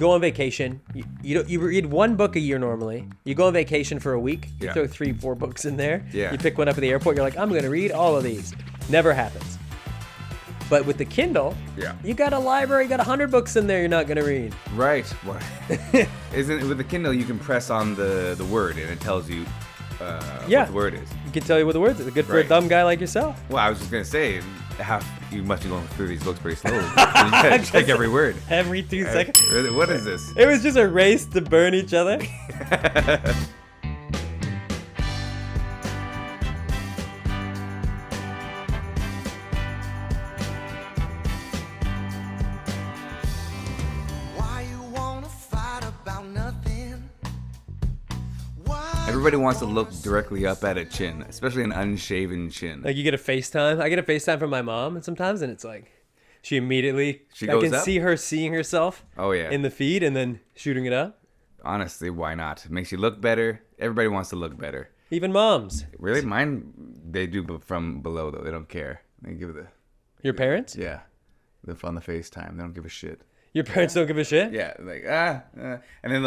go on vacation. You read one book a year normally. You go on vacation for a week. You throw 3-4 books in there. Yeah. You pick one up at the airport. You're like, I'm going to read all of these. Never happens. But with the Kindle, you got a library, you got 100 books in there you're not going to read. Right. What? Isn't with the Kindle you can press on the word and it tells you what the word is. You can tell you what the words are. Good for a dumb guy like yourself. Well, I was just going to say, you must be going through these books pretty slowly. You gotta check every word. Every 2 seconds. What is this? It was just a race to burn each other. Everybody wants to look directly up at a chin, especially an unshaven chin. Like you get a FaceTime. I get a FaceTime from my mom sometimes, and it's like she immediately goes up? I can see her seeing herself in the feed and then shooting it up. Honestly, why not? It makes you look better. Everybody wants to look better. Even moms. Really? Mine, they do from below, though. They don't care. They give the... Your parents? Yeah. They're on the FaceTime. They don't give a shit. Your parents don't give a shit? Yeah. Like, and then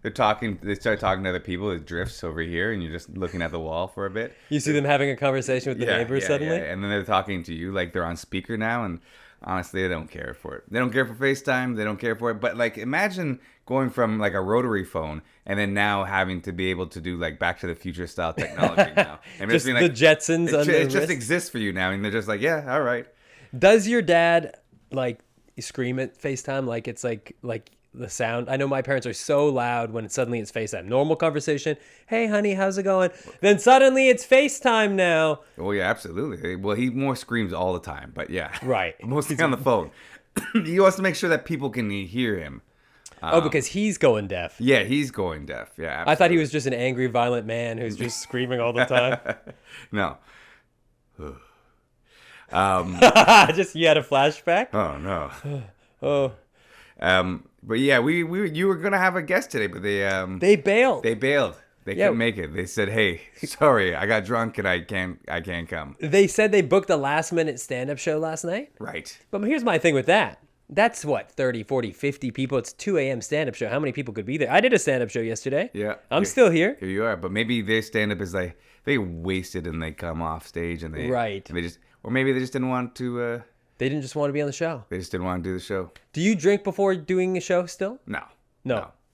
they're talking, they start talking to other people. It drifts over here, and you're just looking at the wall for a bit. You see them having a conversation with the neighbors suddenly? Yeah. And then they're talking to you like they're on speaker now, and honestly, they don't care for it. They don't care for FaceTime. They don't care for it. But, like, imagine going from, like, a rotary phone and then now having to be able to do, like, Back to the Future style technology now. And just being the Jetsons on the It just exists for you now, and they're just like, yeah, all right. Does your dad, like, scream at FaceTime like it's like the sound? I know my parents are so loud when suddenly it's FaceTime. Normal conversation, hey honey, how's it going? Then suddenly it's FaceTime now. Oh yeah, absolutely. Well, he more screams all the time, but yeah. Right. Mostly on the phone. He wants to make sure that people can hear him. Because he's going deaf. Yeah, he's going deaf. Yeah, absolutely. I thought he was just an angry, violent man who's just screaming all the time. No. Just you had a flashback? Oh no. Oh. But yeah, you were gonna have a guest today, but they bailed. They bailed. They couldn't make it. They said, "Hey, sorry, I got drunk and I can't come." They said they booked a last-minute stand-up show last night. Right. But here's my thing with that. That's what, 30, 40, 50 people. It's 2 a.m. stand-up show. How many people could be there? I did a stand-up show yesterday. Yeah. I'm still here. Here you are. But maybe their stand-up is like, they wasted and they come off stage and they... Right. They just... Or maybe they just didn't want to... They didn't just want to be on the show. They just didn't want to do the show. Do you drink before doing a show still? No.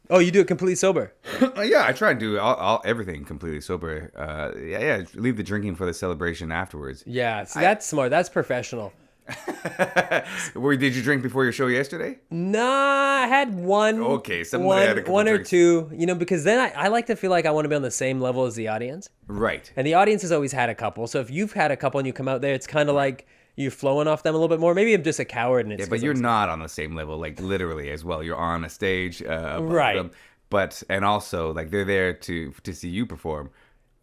Oh, you do it completely sober? Yeah, I try to do everything completely sober. Leave the drinking for the celebration afterwards. Yeah, so that's smart. That's professional. Did you drink before your show yesterday? Nah, I had one. Okay, one or two. You know, because then I like to feel like I want to be on the same level as the audience. Right. And the audience has always had a couple. So if you've had a couple and you come out there, it's kind of like you're flowing off them a little bit more. Maybe I'm just a coward. And it's but you're not on the same level, like literally as well. You're on a stage, right? Them, and also like they're there to see you perform,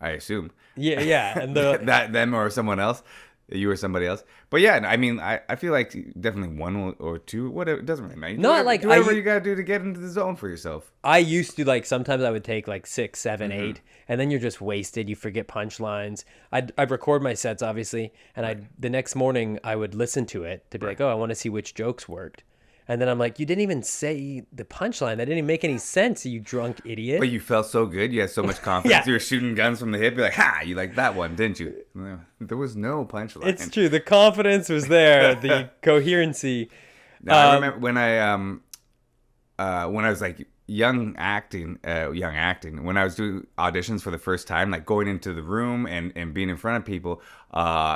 I assume. Yeah, and that them or someone else. You or somebody else. But yeah, I mean, I feel like definitely one or two, whatever, it doesn't really matter. Not like whatever you gotta do to get into the zone for yourself. I used to, like, sometimes I would take like 6, 7, 8, and then you're just wasted. You forget punchlines. I'd record my sets, obviously, and the next morning I would listen to it to be like, oh, I want to see which jokes worked. And then I'm like, you didn't even say the punchline. That didn't even make any sense, you drunk idiot. But you felt so good. You had so much confidence. You were shooting guns from the hip. You're like, ha, you like that one, didn't you? There was no punchline. It's true. The confidence was there. The coherency. No, I remember when I was like young acting, when I was doing auditions for the first time, like going into the room and being in front of people,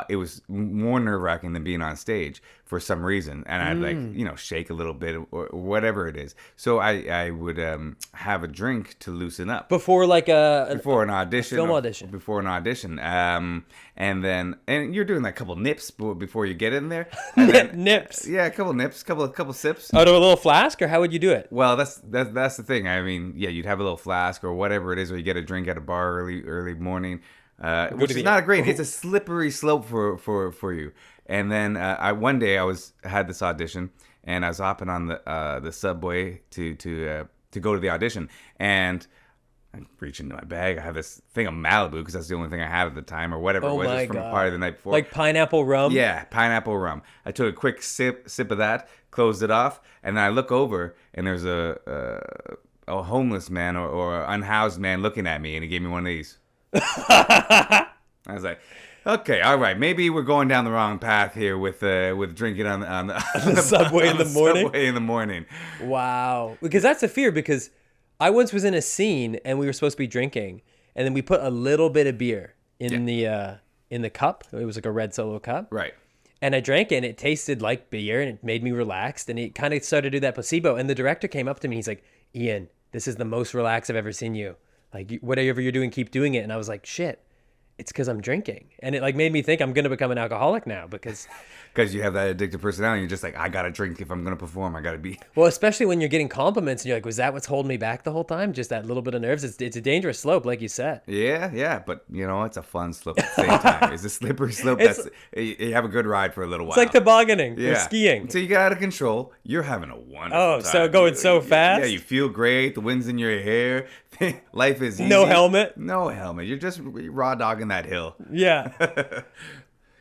it was more nerve-wracking than being on stage for some reason. And I'd like, shake a little bit or whatever it is. So I would have a drink to loosen up. Before an audition. Film audition. Before an audition. And you're doing like a couple nips before you get in there. And then, nips. Yeah, a couple nips, couple sips. Out of a little flask, or how would you do it? Well, that's the thing. I mean, yeah, you'd have a little flask or whatever it is, or you get a drink at a bar early morning, which is not great. It's a slippery slope for you. And then one day I had this audition, and I was hopping on the subway to go to the audition, and I reach into my bag. I have this thing of Malibu because that's the only thing I had at the time, or whatever it was. It was from a party the night before. Like pineapple rum? Yeah, pineapple rum. I took a quick sip of that, closed it off, and then I look over, and there's a homeless man or unhoused man looking at me, and he gave me one of these. I was like, okay, all right, maybe we're going down the wrong path here with drinking on the subway in the morning. Subway in the morning. Wow, because that's a fear. Because I once was in a scene and we were supposed to be drinking, and then we put a little bit of beer in the cup. It was like a red Solo cup. Right. And I drank it, and it tasted like beer, and it made me relaxed, and it kind of started to do that placebo. And the director came up to me, he's like, Ian, this is the most relaxed I've ever seen you. Like, whatever you're doing, keep doing it. And I was like, shit, it's because I'm drinking. And it like made me think I'm going to become an alcoholic now because you have that addictive personality. You're just like, I got to drink if I'm going to perform. I got to be. Well, especially when you're getting compliments and you're like, was that what's holding me back the whole time? Just that little bit of nerves. It's a dangerous slope, like you said. Yeah. But, it's a fun slope at the same time. It's a slippery slope. You have a good ride for a little while. It's like tobogganing or skiing. Until you get out of control, you're having a wonderful time. So going so fast? Yeah, you feel great. The wind's in your hair. Life is easy. No helmet? No helmet. You're just raw dogging that hill. Yeah.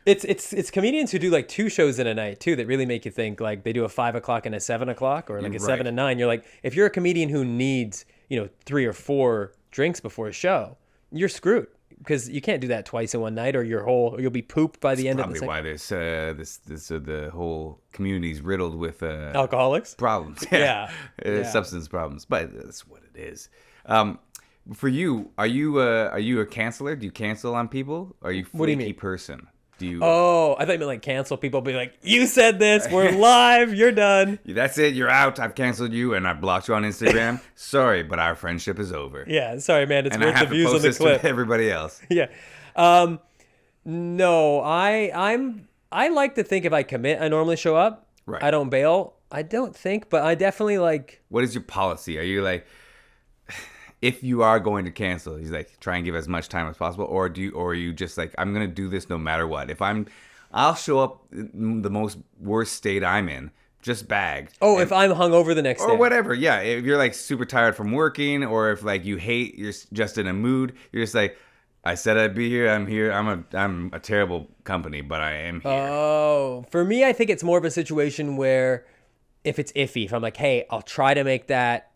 It's comedians who do like 2 shows in a night too that really make you think. Like they do a 5 o'clock and a 7 o'clock, or like a 7 and 9. You're like, if you're a comedian who needs 3 or 4 drinks before a show, you're screwed because you can't do that twice in one night, or you'll be pooped by the end of the Probably why there's the whole community's riddled with alcoholics problems. Yeah. Substance problems, but that's what it is. For you, are you a canceller? Do you cancel on people? Are you a freaky person? Do you? Oh, I thought you meant like cancel people. Be like, you said this. We're live. You're done. That's it. You're out. I've canceled you and I've blocked you on Instagram. Sorry, but our friendship is over. Yeah. Sorry, man. It's and worth the views on the clip. To everybody else. Yeah. No, I like to think if I commit, I normally show up. Right. I don't bail. I don't think, but I definitely like. What is your policy? Are you like, if you are going to cancel, he's like, try and give as much time as possible, or are you just like, I'm gonna do this no matter what? I'll show up in the most worst state I'm in, just bagged. Oh, if I'm hungover the next day. Or whatever, yeah. If you're like super tired from working, or if like you're just in a mood, you're just like, I said I'd be here. I'm here. I'm a terrible company, but I am here. Oh, for me, I think it's more of a situation where if it's iffy, if I'm like, hey, I'll try to make that.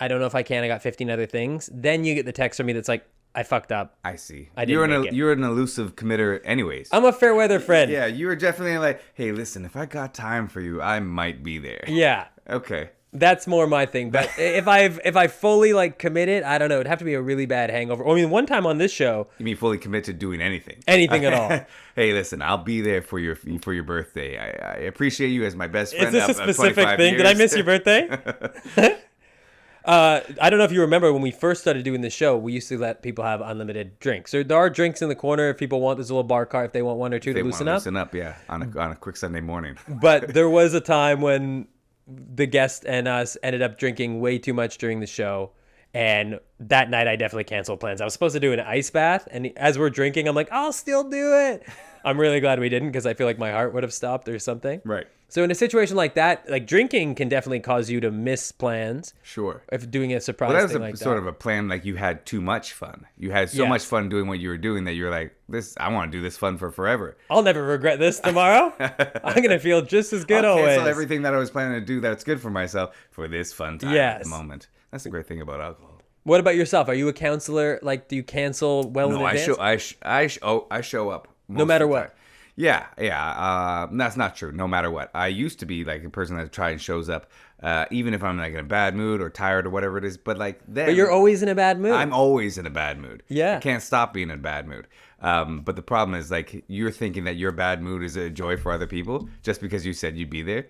I don't know if I can. I got 15 other things. Then you get the text from me that's like, I fucked up. I see. You're an elusive committer anyways. I'm a fair weather friend. Yeah, you were definitely like, hey, listen, if I got time for you, I might be there. Yeah. Okay. That's more my thing. But if I fully like committed, I don't know. It'd have to be a really bad hangover. I mean, one time on this show. You mean fully commit to doing anything? Anything at all. Hey, listen, I'll be there for your birthday. I appreciate you as my best friend. Is this a specific thing? Did I miss your birthday? I don't know if you remember when we first started doing this show, we used to let people have unlimited drinks. There are drinks in the corner if people want. There's a little bar cart if they want one or two to loosen up. Loosen up, yeah, on a quick Sunday morning. But there was a time when the guest and us ended up drinking way too much during the show. And that night I definitely canceled plans. I was supposed to do an ice bath. And as we're drinking, I'm like, I'll still do it. I'm really glad we didn't because I feel like my heart would have stopped or something. Right. So in a situation like that, like drinking can definitely cause you to miss plans. Sure. If doing a surprise thing like that. Sort of a plan, like you had too much fun. You had so much fun doing what you were doing that you're like, I want to do this fun for forever. I'll never regret this tomorrow. I'm going to feel just as good always. I'll cancel everything that I was planning to do that's good for myself for this fun time at the moment. That's the great thing about alcohol. What about yourself? Are you a counselor? Like, do you cancel in advance? I show up. No matter what. Yeah. That's not true. No matter what. I used to be like a person that tries and shows up, even if I'm like in a bad mood or tired or whatever it is. But like then, but you're always in a bad mood. I'm always in a bad mood. Yeah. I can't stop being in a bad mood. But the problem is like you're thinking that your bad mood is a joy for other people just because you said you'd be there.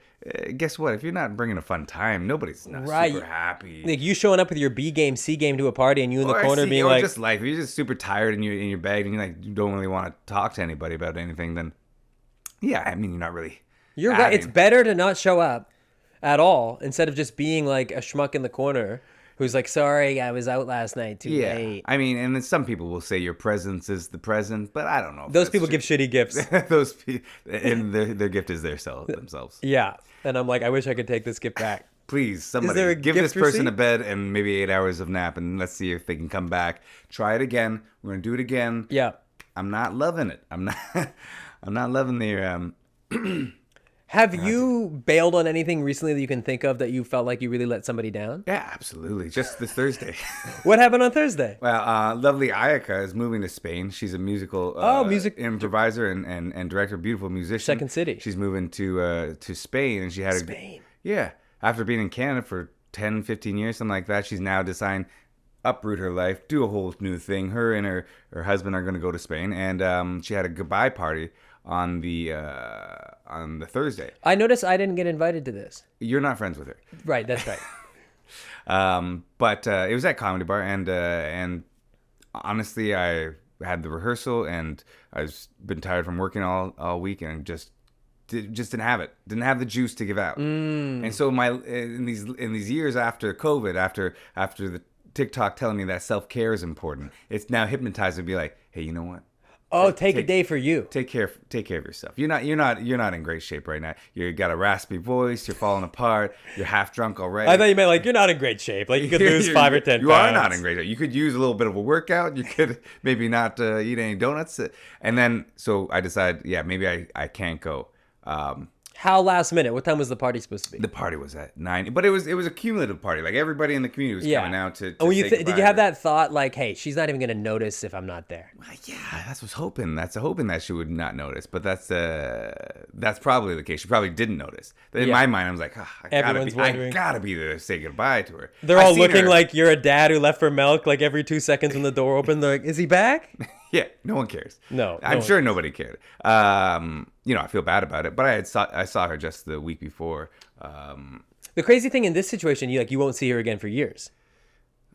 Guess what? If you're not bringing a fun time, nobody's not super happy. Like you showing up with your B game, C game to a party, and you in the corner being like, just like if you're just super tired and you're in your bed and you don't really want to talk to anybody about anything, then yeah, I mean you're not really. You're right. It's better to not show up at all instead of just being like a schmuck in the corner who's like, sorry, I was out last night too late. I mean, and then some people will say your presence is the present, but I don't know. Those people give shitty gifts. Those people, and their gift is themselves. Yeah, and I'm like, I wish I could take this gift back. Please, somebody give this person a bed and maybe 8 hours of nap, and let's see if they can come back. Try it again. We're gonna do it again. Yeah. I'm not loving it. I'm not loving the. Have you bailed on anything recently that you can think of that you felt like you really let somebody down? Yeah, absolutely. Just this Thursday. What happened on Thursday? Well, lovely Ayaka is moving to Spain. She's a musical improviser and director, beautiful musician. Second City. She's moving to Spain, and she had Spain. Yeah, after being in Canada for 10, 15 years, something like that, she's now deciding uproot her life, do a whole new thing. Her and her husband are going to go to Spain, and she had a goodbye party on the Thursday. I noticed I didn't get invited to this. You're not friends with her. Right, that's right. But it was at Comedy Bar, and honestly, I had the rehearsal, and I've been tired from working all week, and just didn't have it. Didn't have the juice to give out. And so in these years after COVID, after the TikTok telling me that self-care is important, it's now hypnotized to be like, hey, you know what? Oh, take a day for you. Take care of yourself. You're not in great shape right now. You got a raspy voice. You're falling apart. You're half drunk already. I thought you meant like you're not in great shape. Like you could lose 5 or 10 pounds. You are not in great shape. You could use a little bit of a workout. You could maybe not eat any donuts. And then so I decided, yeah, maybe I can't go. How last minute? What time was the party supposed to be? The party was at 9, but it was a cumulative party. Like everybody in the community was coming out to when say did goodbye you have that thought like, hey, she's not even going to notice if I'm not there? Yeah, that's what's hoping. That's hoping that she would not notice, but that's probably the case. She probably didn't notice. In my mind, I was like, I gotta be there to say goodbye to her. They're all looking like you're a dad who left for milk. Like every 2 seconds when the door opened, they're like, is he back? Yeah, no one cares. No, I'm sure nobody cared. I feel bad about it, but I saw her just the week before. The crazy thing in this situation, you won't see her again for years.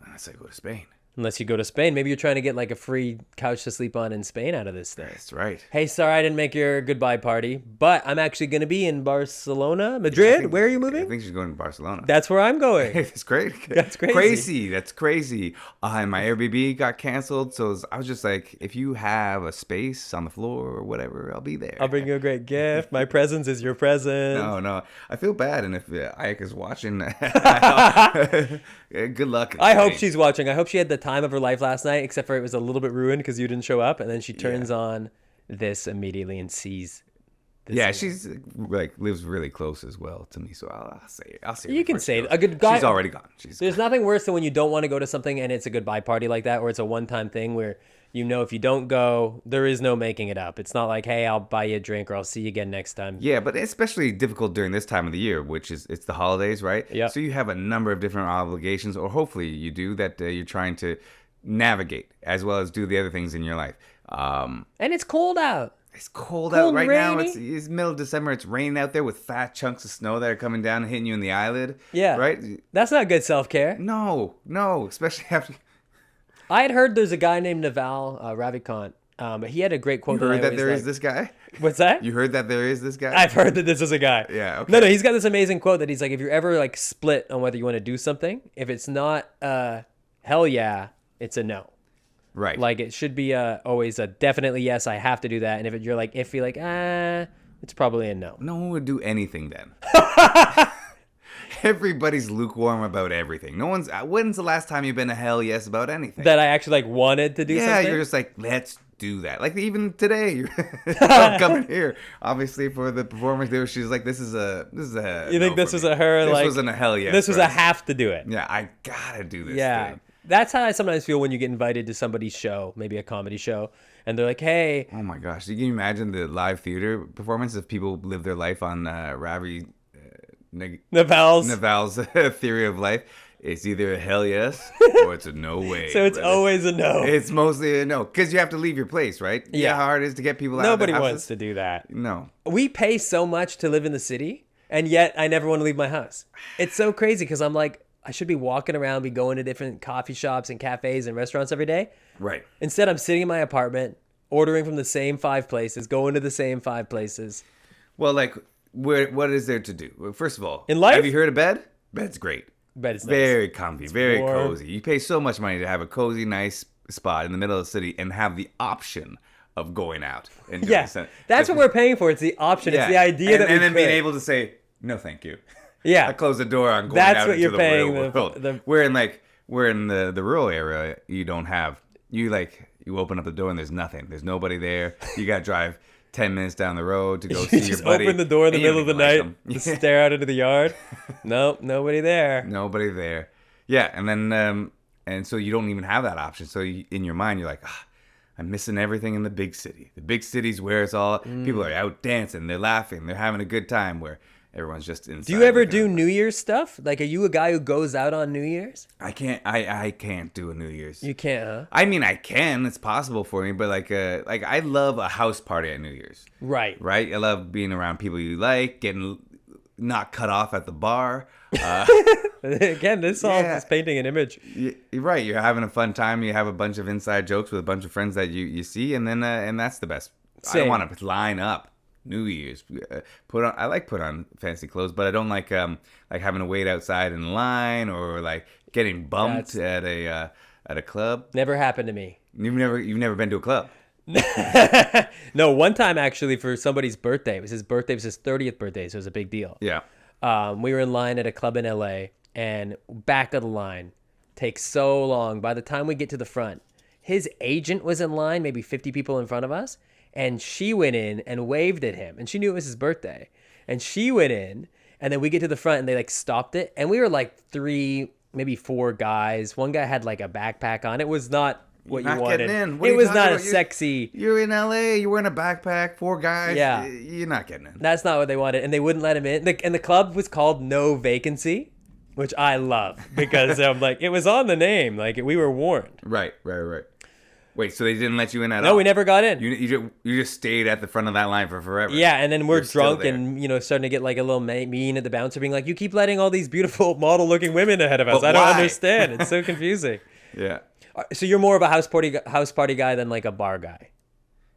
Unless I go to Spain. Unless you go to Spain. Maybe you're trying to get like a free couch to sleep on in Spain out of this thing. That's right. Hey, sorry I didn't make your goodbye party, but I'm actually going to be in Barcelona, Madrid. Where are you moving? I think she's going to Barcelona. That's where I'm going. That's great. That's crazy. That's crazy. And my Airbnb got canceled, so I was just like, if you have a space on the floor or whatever, I'll be there. I'll bring you a great gift. My presence is your present. No. I feel bad, and if Ayaka's watching, good luck. I hope she's watching. I hope she had the time of her life last night, except for it was a little bit ruined because you didn't show up, and then she turns on this immediately and sees this. Yeah, she's lives really close as well to me, so I'll say it. You can say it. A good guy. She's already gone. There's nothing worse than when you don't want to go to something and it's a goodbye party like that, or it's a one-time thing where if you don't go, there is no making it up. It's not like, hey, I'll buy you a drink or I'll see you again next time. Yeah, but especially difficult during this time of the year, which is it's the holidays, right? Yeah. So you have a number of different obligations, or hopefully you do, that you're trying to navigate as well as do the other things in your life. And it's cold out. It's cold out right now. It's middle of December. It's raining out there with fat chunks of snow that are coming down and hitting you in the eyelid. Yeah. Right? That's not good self-care. No. Especially after... I had heard there's a guy named Naval Ravikant. But he had a great quote. You heard that there is this guy? What's that? You heard that there is this guy? I've heard that this is a guy. Yeah, okay. No, he's got this amazing quote that he's like, if you're ever like split on whether you want to do something, if it's not hell yeah, it's a no. Right. Like it should be always a definitely yes, I have to do that. And if you're like iffy, like it's probably a no. No one would do anything then. Everybody's lukewarm about everything. When's the last time you've been a hell yes about anything? That I actually like wanted to do something? Yeah, you're just like, let's do that. Like even today, you're coming here, obviously for the performance there. She's like, this is a. You think this was a her? This wasn't a hell yes. This was a have to do it. Yeah, I gotta do this. Yeah. Thing. That's how I sometimes feel when you get invited to somebody's show, maybe a comedy show, and they're like, hey. Oh my gosh. Can you imagine the live theater performance if people live their life on Ravi Naval's theory of life? It's either a hell yes or it's a no way. So it's always a no. It's mostly a no because you have to leave your place, right? Yeah. How hard it is to get people out Nobody of their wants to do that. No. We pay so much to live in the city, and yet I never want to leave my house. It's so crazy because I'm like, I should be walking around, be going to different coffee shops and cafes and restaurants every day. Right. Instead, I'm sitting in my apartment, ordering from the same 5 places, going to the same 5 places. Well, like, what is there to do? Well, first of all, in life, have you heard of bed? Bed's great. Bed is very nice. Comfy, very cozy. You pay so much money to have a cozy, nice spot in the middle of the city and have the option of going out. And that's what we're paying for. It's the option. Yeah. It's the idea that we and then being able to say no, thank you. Yeah, I close the door on going that's out what into you're the paying real world. We're in the rural area. You don't have you open up the door and there's nothing. There's nobody there. You got to drive 10 minutes down the road to go see your Just buddy. open the door in the and you middle of the don't even night, like just him. stare out into the yard. Nope, nobody there. Nobody there. Yeah, and then and so you don't even have that option. So in your mind, you're like, I'm missing everything in the big city. The big city's where it's all people are out dancing, they're laughing, they're having a good time. Where everyone's just inside. Do you ever looking do at- New Year's stuff? Like, are you a guy who goes out on New Year's? I can't. I can't do a New Year's. You can't, huh? I mean, I can. It's possible for me, but like I love a house party at New Year's. Right. Right. I love being around people you like, getting not cut off at the bar. Again, this all Yeah. is painting an image. You're right. You're having a fun time. You have a bunch of inside jokes with a bunch of friends that you see, and then and that's the best. I Same. don't want to line up New Year's. I like put on fancy clothes, but I don't like having to wait outside in line or like getting bumped at a club. Never happened to me. You've never been to a club. No, one time actually for somebody's birthday. It was his birthday. It was his 30th birthday, so it was a big deal. Yeah. We were in line at a club in LA, and back of the line takes so long. By the time we get to the front, his agent was in line, maybe 50 people in front of us, and she went in and waved at him, and she knew it was his birthday, and she went in, and then we get to the front, and they like stopped it, and we were like 3, maybe 4 guys. One guy had like a backpack on. It was not what You're you not wanted. getting in. What are It you was talking not a about? sexy. You're in LA. You're wearing a backpack. 4 guys. Yeah. You're not getting in. That's not what they wanted, and they wouldn't let him in. And the club was called No Vacancy, which I love because I'm like, it was on the name. Like, we were warned. Right. Wait, so they didn't let you in at all? No, we never got in. You just stayed at the front of that line for forever. Yeah, and then we're You're still drunk there. and, starting to get like a little mean at the bouncer, being like, you keep letting all these beautiful model-looking women ahead of us. But I don't why?" understand. It's so confusing. Yeah. So you're more of a house party guy than like a bar guy.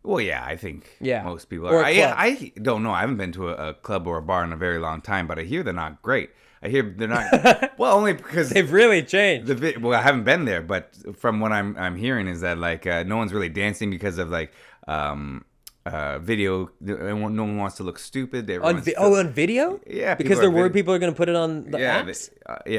Well, yeah, I think Yeah. most people Or are. a club. I don't know. I haven't been to a club or a bar in a very long time, but I hear they're not great. I hear they're not. Well, only because They've really changed. well, I haven't been there, but from what I'm hearing is that like no one's really dancing because of like video. No one wants to look stupid. On video? Yeah, Because people they're are worried vid- people are going to put it on the yeah, apps?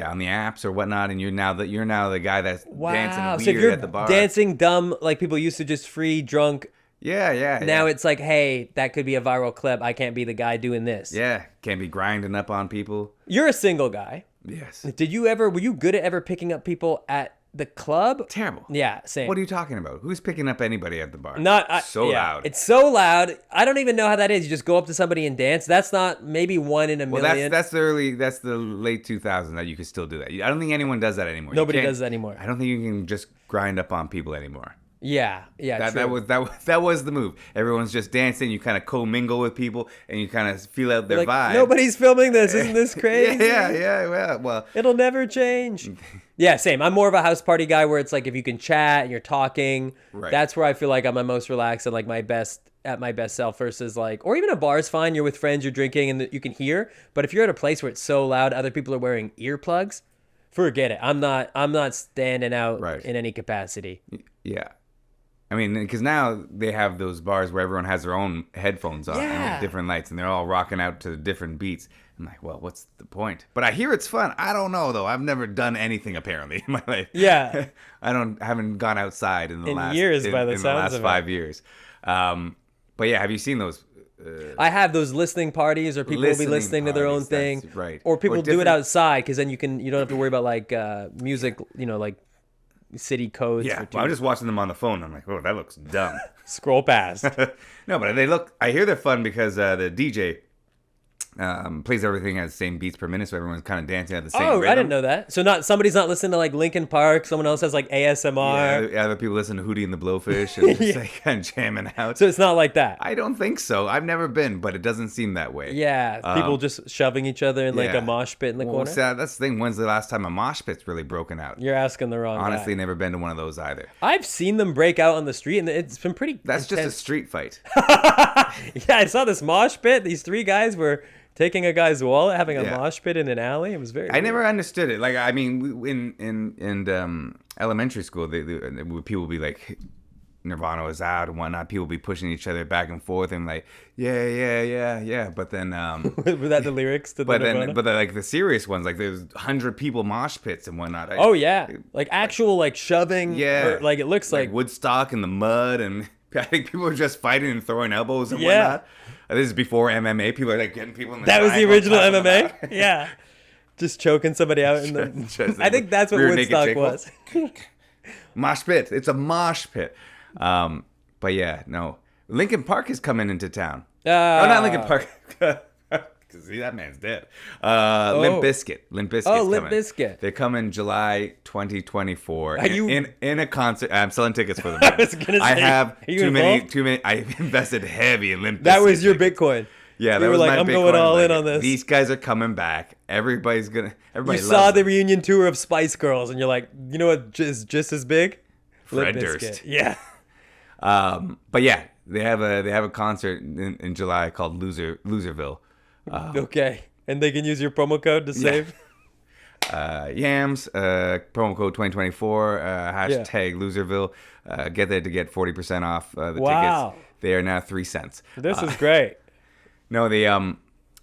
on the apps or whatnot, and you're now the guy that's dancing Wow. weird So if you're at the bar. dancing dumb like people used to, just free drunk, Yeah. now it's like, hey, that could be a viral clip. I can't be the guy doing this. yeah, can't be grinding up on people. You're a single guy. Yes, Were you good at ever picking up people at the club? terrible. Yeah, same. What are you talking about? Who's picking up anybody at the bar? So so loud. It's so loud. I don't even know how that is. You just go up to somebody and dance. That's not maybe one in a Well, million. that's the late 2000s that you could still do that. I don't think anyone does that anymore. You Nobody can't- does that anymore. I don't think you can just grind up on people anymore. Yeah, true. That was the move. Everyone's just dancing. You kind of commingle with people, and you kind of feel out their like, vibe. nobody's filming this. Isn't this crazy? yeah. Well, It'll never change. Yeah, same. I'm more of a house party guy where it's like if you can chat and you're talking, Right. that's where I feel like I'm my most relaxed and like my best self versus like, or even a bar is fine. You're with friends, you're drinking, and you can hear. But if you're at a place where it's so loud, other people are wearing earplugs, forget it. I'm not standing out Right. in any capacity. yeah. I mean, because now they have those bars where everyone has their own headphones on and Yeah. with different lights, and they're all rocking out to different beats. I'm like, well, what's the point? But I hear it's fun. I don't know though. I've never done anything apparently in my life. Yeah. I haven't gone outside in the In last years, by the in sounds last of it. 5 years. But yeah, have you seen those? I have those listening parties, or people will be listening to their own parties, thing, that's right. or people Or do it different- outside because then you don't have to worry about like music, like city codes. Yeah, for well, I'm just watching them on the phone. I'm like, oh, that looks dumb. scroll past. No, but I hear they're fun because the DJ plays everything at the same beats per minute, so everyone's kind of dancing at the same Oh, rhythm. I didn't know that. So somebody's not listening to like Linkin Park. Someone else has like ASMR. Yeah, other people listen to Hootie and the Blowfish and just like kind of jamming out. So it's not like that. I don't think so. I've never been, but it doesn't seem that way. Yeah, people just shoving each other in like yeah. a mosh pit in the Well, corner. that's the thing. When's the last time a mosh pit's really broken out? You're asking the wrong Honestly, guy. never been to one of those either. I've seen them break out on the street, and it's been pretty. That's just a intense. street fight. Yeah, I saw this mosh pit. These 3 guys were taking a guy's wallet, having a Yeah. mosh pit in an alley. It was very. I weird. never understood it. Like, I mean, in elementary school, people would be like, Nirvana was out and whatnot. People would be pushing each other back and forth and like, yeah. But then, Were that the lyrics to the Nirvana? but like the serious ones, like there's 100 people mosh pits and whatnot. Oh yeah, like actual like shoving. Yeah. or, like it looks like Woodstock in the mud and I think people were just fighting and throwing elbows and Yeah. whatnot. This is before MMA. People are like getting people in the That was the triangle, original tapping them MMA. out. Yeah, just choking somebody out in the. Just I think that's what rear naked Woodstock chick. was. Mosh pit. It's a mosh pit. But yeah, no. Lincoln Park is coming into town. Oh, not Lincoln Park. See, that man's dead. Limp Bizkit. Limp Bizkit's Oh, Limp coming. Bizkit. They come in July 2024. Are you- in a concert? I'm selling tickets for them. I was gonna I say, have are you too many. involved? Too many. I've invested heavy in Limp Bizkit. That was your tickets. Bitcoin. Yeah, You that were was like, my I'm big going one. all in Like, on this. These guys are coming back. Everybody You loves saw the them. reunion tour of Spice Girls, and you're like, you know what is just as big? Fred Limp Durst. Bizkit. Yeah. But yeah, they have a concert in July called Loserville. Okay. And they can use your promo code to save. Yams, promo code 2024, hashtag Loserville. Get there to get 40% off the Wow. tickets. They are now 3 cents. This is great. No, they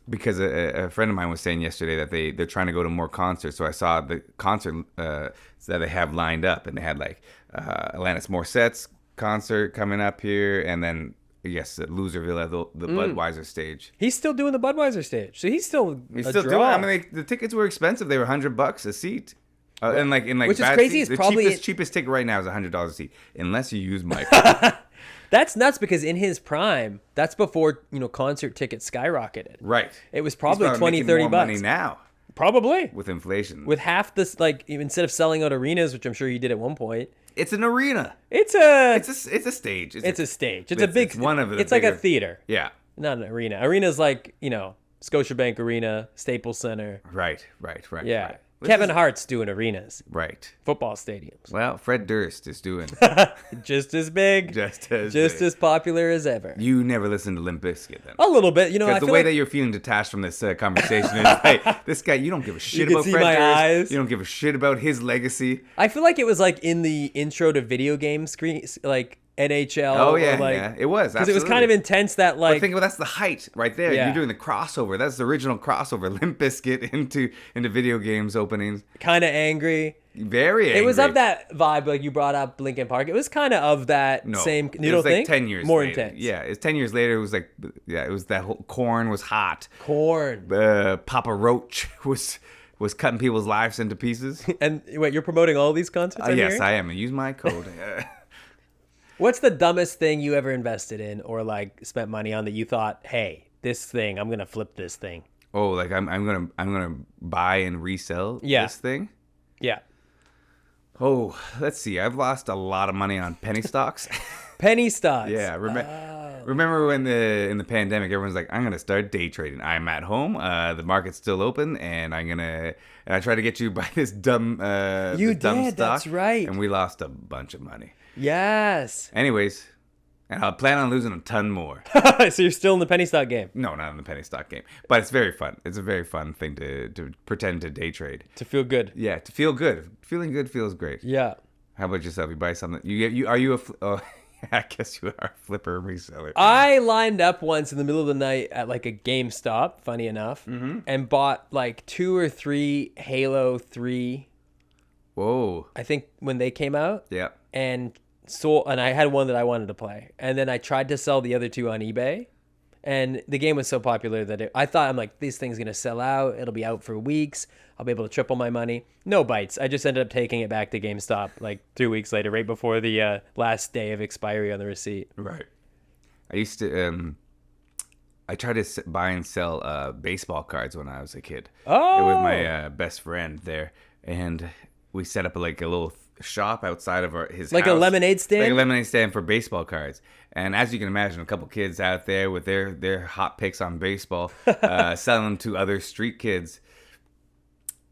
because a friend of mine was saying yesterday that they're trying to go to more concerts. So I saw the concert that they have lined up, and they had like Alanis Morissette's concert coming up here, and then yes, at Loserville at the Budweiser stage. He's still doing the Budweiser stage, so he's still He's a still draw. doing. I mean, the tickets were expensive. They were $100 a seat. And like in like Which is bad crazy, seats, it's the probably- cheapest ticket right now is $100 a seat, unless you use my. That's nuts because in his prime, that's before concert tickets skyrocketed. Right. It was He's probably 20, making 30 more bucks. money now Probably with inflation. with half this, like instead of selling out arenas, which I'm sure he did at one point. It's an arena. It's a It's a stage. it's a stage. It's a big. It's one of the It's like a bigger- theater, Yeah. not an arena. Arena's like Scotiabank Arena, Staples Center. Right. Yeah, Right. This Kevin is- Hart's doing arenas, Right. football stadiums, Well, Fred Durst is doing just as big, just just big. as popular as ever. You never listened to Limp Bizkit then. A little bit, I Because the feel way like that you're feeling detached from this conversation is, hey, this guy, you don't give a shit can about see Fred my Durst. eyes. You don't give a shit about his legacy. I feel like it was like in the intro to video game screen, like NHL. Oh yeah, or like, yeah, it was because it was kind of intense. That But like think about that's the height right there. Yeah. You're doing the crossover. That's the original crossover. Limp Bizkit into video games openings. kind of angry. Very angry. It was of that vibe, like you brought up Linkin Park. It was kind of that No, same. it You don't was like think? 10 years more later. intense. Yeah, it's 10 years later. It was like, it was that whole Corn was hot. Corn. Papa Roach was cutting people's lives into pieces. And wait, you're promoting all these concerts? I'm Yes, hearing? I am. Use my code. What's the dumbest thing you ever invested in or like spent money on that you thought, hey, this thing, I'm gonna flip this thing? Oh, like I'm gonna buy and resell Yeah. this thing. Yeah. Oh, let's see. I've lost a lot of money on penny stocks. Penny stocks. Yeah, remember when in the pandemic, everyone's like, "I'm gonna start day trading. I'm at home. The market's still open, and I try to get you to buy this dumb, You this dumb did, stock, that's right. And we lost a bunch of money. Yes. Anyways, and I plan on losing a ton more. So you're still in the penny stock game No, not in the penny stock game, but it's very fun. It's a very fun thing to pretend to day trade. to feel good. Yeah, to feel good. Feeling good feels great. Yeah. How about yourself? You buy something. Are you a? Oh, I guess you are a flipper reseller. I lined up once in the middle of the night at like a GameStop, funny enough, Mm-hmm. and bought like 2 or 3 Halo 3, Whoa. I think when they came out, Yeah. and I had one that I wanted to play. And then I tried to sell the other 2 on eBay. And the game was so popular that I thought, I'm like, this thing's going to sell out. It'll be out for weeks. I'll be able to triple my money. No bites. I just ended up taking it back to GameStop like 2 weeks later, right before the last day of expiry on the receipt. Right. I used to. I tried to buy and sell baseball cards when I was a kid. Oh. With my best friend there, and we set up like a little shop outside of his Like a house. lemonade stand? Like a lemonade stand for baseball cards. And as you can imagine, a couple kids out there with their hot picks on baseball, selling them to other street kids.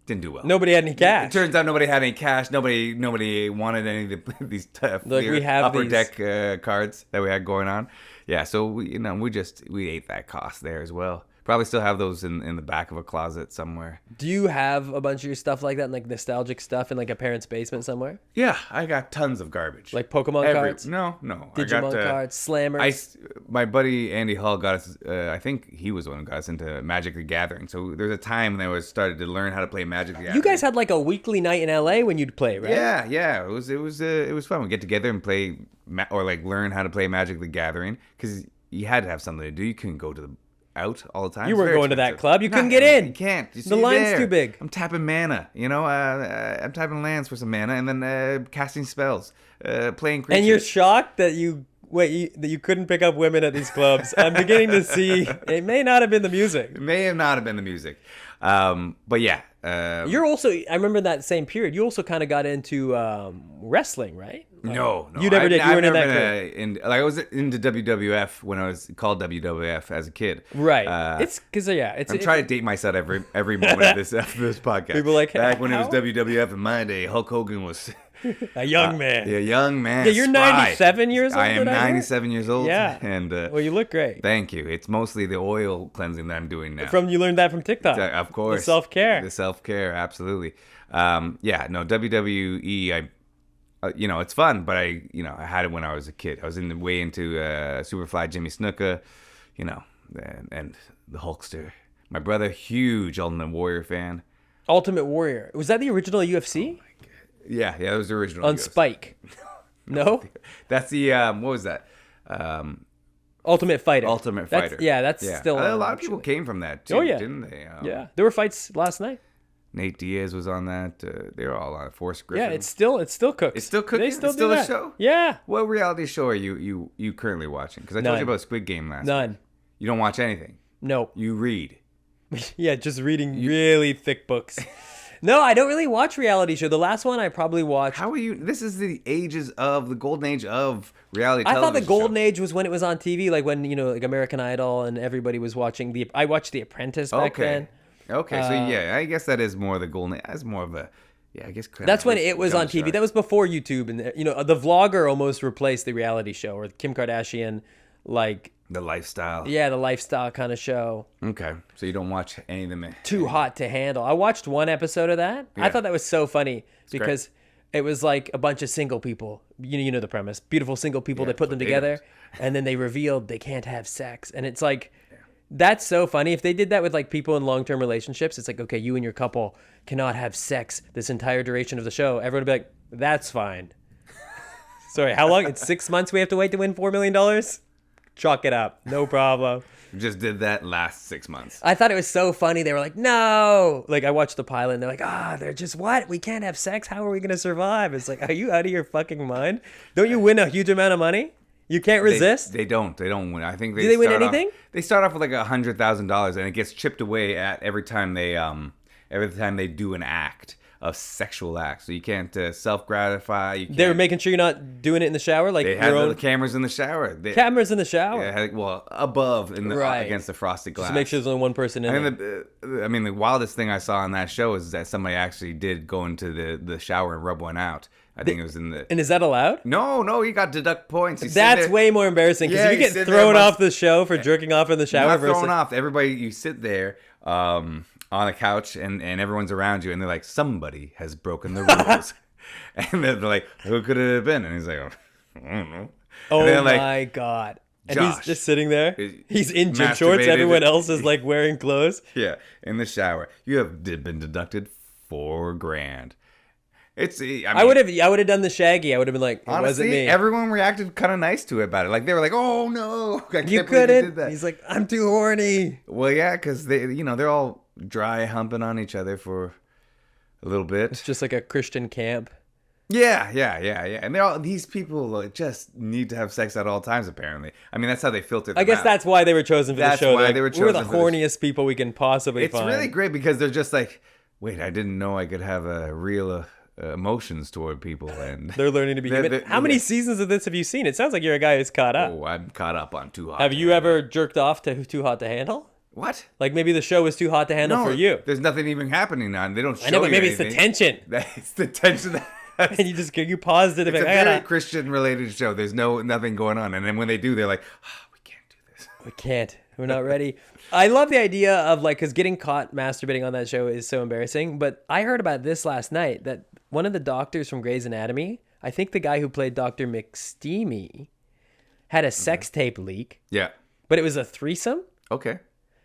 Didn't do well. Nobody had any cash. It turns out nobody had any cash. Nobody wanted any of these tough we have upper these- deck cards that we had going on. Yeah, so we ate that cost there as well. Probably still have those in the back of a closet somewhere. Do you have a bunch of your stuff like that, like nostalgic stuff in like a parent's basement somewhere? Yeah, I got tons of garbage. Like Pokemon cards? No. Digimon cards, Slammers? My buddy Andy Hall got us, I think he was the one who got us into Magic the Gathering. So there's a time when I started to learn how to play Magic the Gathering. You guys had like a weekly night in LA when you'd play, right? Yeah. It was fun. We'd get together and play, or like learn how to play Magic the Gathering, because you had to have something to do. You couldn't go out all the time. You weren't going to that club. You couldn't get in. You can't. The line's too big. I'm tapping mana. I'm tapping lands for some mana, and then casting spells, playing creatures. And you're shocked that you couldn't pick up women at these clubs. I'm beginning to see it may not have been the music. It may have not have been the music. But yeah. You're also, I remember that same period, you also kind of got into wrestling, right? No. You never did. You weren't in that I was into WWF when I was called WWF as a kid. Right. It's because, I'm trying to date myself every moment of this podcast. People like, back when it was WWF in my day, Hulk Hogan was a young man. Yeah, young man. Yeah, you're 97 years old. I am 97 years old. Yeah. And well, you look great. Thank you. It's mostly the oil cleansing that I'm doing now. You learned that from TikTok. Of course. The self-care. The self-care, absolutely. WWE, it's fun, but I had it when I was a kid. I was way into Superfly Jimmy Snuka, and the Hulkster. My brother, huge Ultimate Warrior fan. Ultimate Warrior. Was that the original UFC? Yeah, that was the original. On UFC. Spike. No? That's the, what was that? Ultimate Fighter. Ultimate Fighter. That's still a lot of people came from that too, didn't they? Yeah. There were fights last night. Nate Diaz was on that. They were all on Forrest Griffin. Yeah, it's still cooks. It's still cooking? They still it's still do a that. show? Yeah. What reality show are you currently watching? Because I told you about Squid Game last None. week. You don't watch anything? Nope. You read? Yeah, just reading really thick books. No, I don't really watch reality show. The last one I probably watched. How are you? This is the golden age of reality television. I thought the golden age was when it was on TV, like when, like American Idol and everybody was watching I watched The Apprentice back then. Okay, so yeah, I guess that is more the golden age. That's more of a, I guess. That's when it was on TV. That was before YouTube. And, the vlogger almost replaced the reality show, or Kim Kardashian, like. The lifestyle. Yeah, the lifestyle kind of show. Okay, so you don't watch any of them. Too Hot to Handle. I watched one episode of that. Yeah. I thought that was so funny because it was like a bunch of single people. You know the premise. Beautiful single people. They put them together, and then they revealed they can't have sex. And it's like, that's so funny. If they did that with like people in long-term relationships, it's like, okay, you and your couple cannot have sex this entire duration of the show. Everyone would be like, that's fine. Sorry, how long? It's 6 months we have to wait to win $4 million? Chalk it up. No problem. Just did that last 6 months. I thought it was so funny. They were like, no. Like, I watched the pilot and they're like, they're just what? We can't have sex. How are we going to survive? It's like, are you out of your fucking mind? Don't you win a huge amount of money? You can't resist? They don't win. I think Do they win anything? They start off with like $100,000 and it gets chipped away at every time they do an act. Of sexual acts, so you can't self-gratify. They're making sure you're not doing it in the shower, like they have the cameras in the shower. Cameras in the shower. Yeah, above against the frosted glass. Just make sure there's only one person in there. The wildest thing I saw on that show is that somebody actually did go into the shower and rub one out. I think it was in the. And is that allowed? No, you got deduct points. That's way more embarrassing because you get thrown off the show for jerking off in the shower. Not thrown off. Everybody, you sit there. On a couch and everyone's around you and they're like, somebody has broken the rules. And they're like, who could it have been? And he's like, I don't know. Oh my God. And Josh, he's just sitting there. He's in gym shorts. Everyone else is like wearing clothes. Yeah. In the shower. You have been deducted $4,000. I would have done the Shaggy. I would have been like, it honestly, wasn't me. Everyone reacted kind of nice to it about it. Like they were like, "Oh no, I can't you believe couldn't." you did that. He's like, "I'm too horny." Well, yeah, because they're all dry humping on each other for a little bit. It's just like a Christian camp. Yeah. And these people just need to have sex at all times. Apparently, I mean that's how they filter them I guess out. That's why they were chosen for the show. That's why they were chosen. We're the horniest people we can possibly find. It's really great because they're just like, wait, I didn't know I could have a real emotions toward people, and they're learning to be human. How many seasons of this have you seen? It sounds like you're a guy who's caught up. Oh, I'm caught up on Too Hot. Have you ever jerked off to Too Hot to Handle? What? Like maybe the show was too hot to handle for you. There's nothing even happening now. They don't show I know, but maybe anything. it's the tension. It's the tension. And you paused it. It's a very Christian related show. There's nothing going on, and then when they do, they're like, we can't do this. We can't. We're not ready. I love the idea of like, because getting caught masturbating on that show is so embarrassing. But I heard about this last night that one of the doctors from Grey's Anatomy, I think the guy who played Dr. McSteamy, had a sex tape leak, Yeah. but it was a threesome. Okay.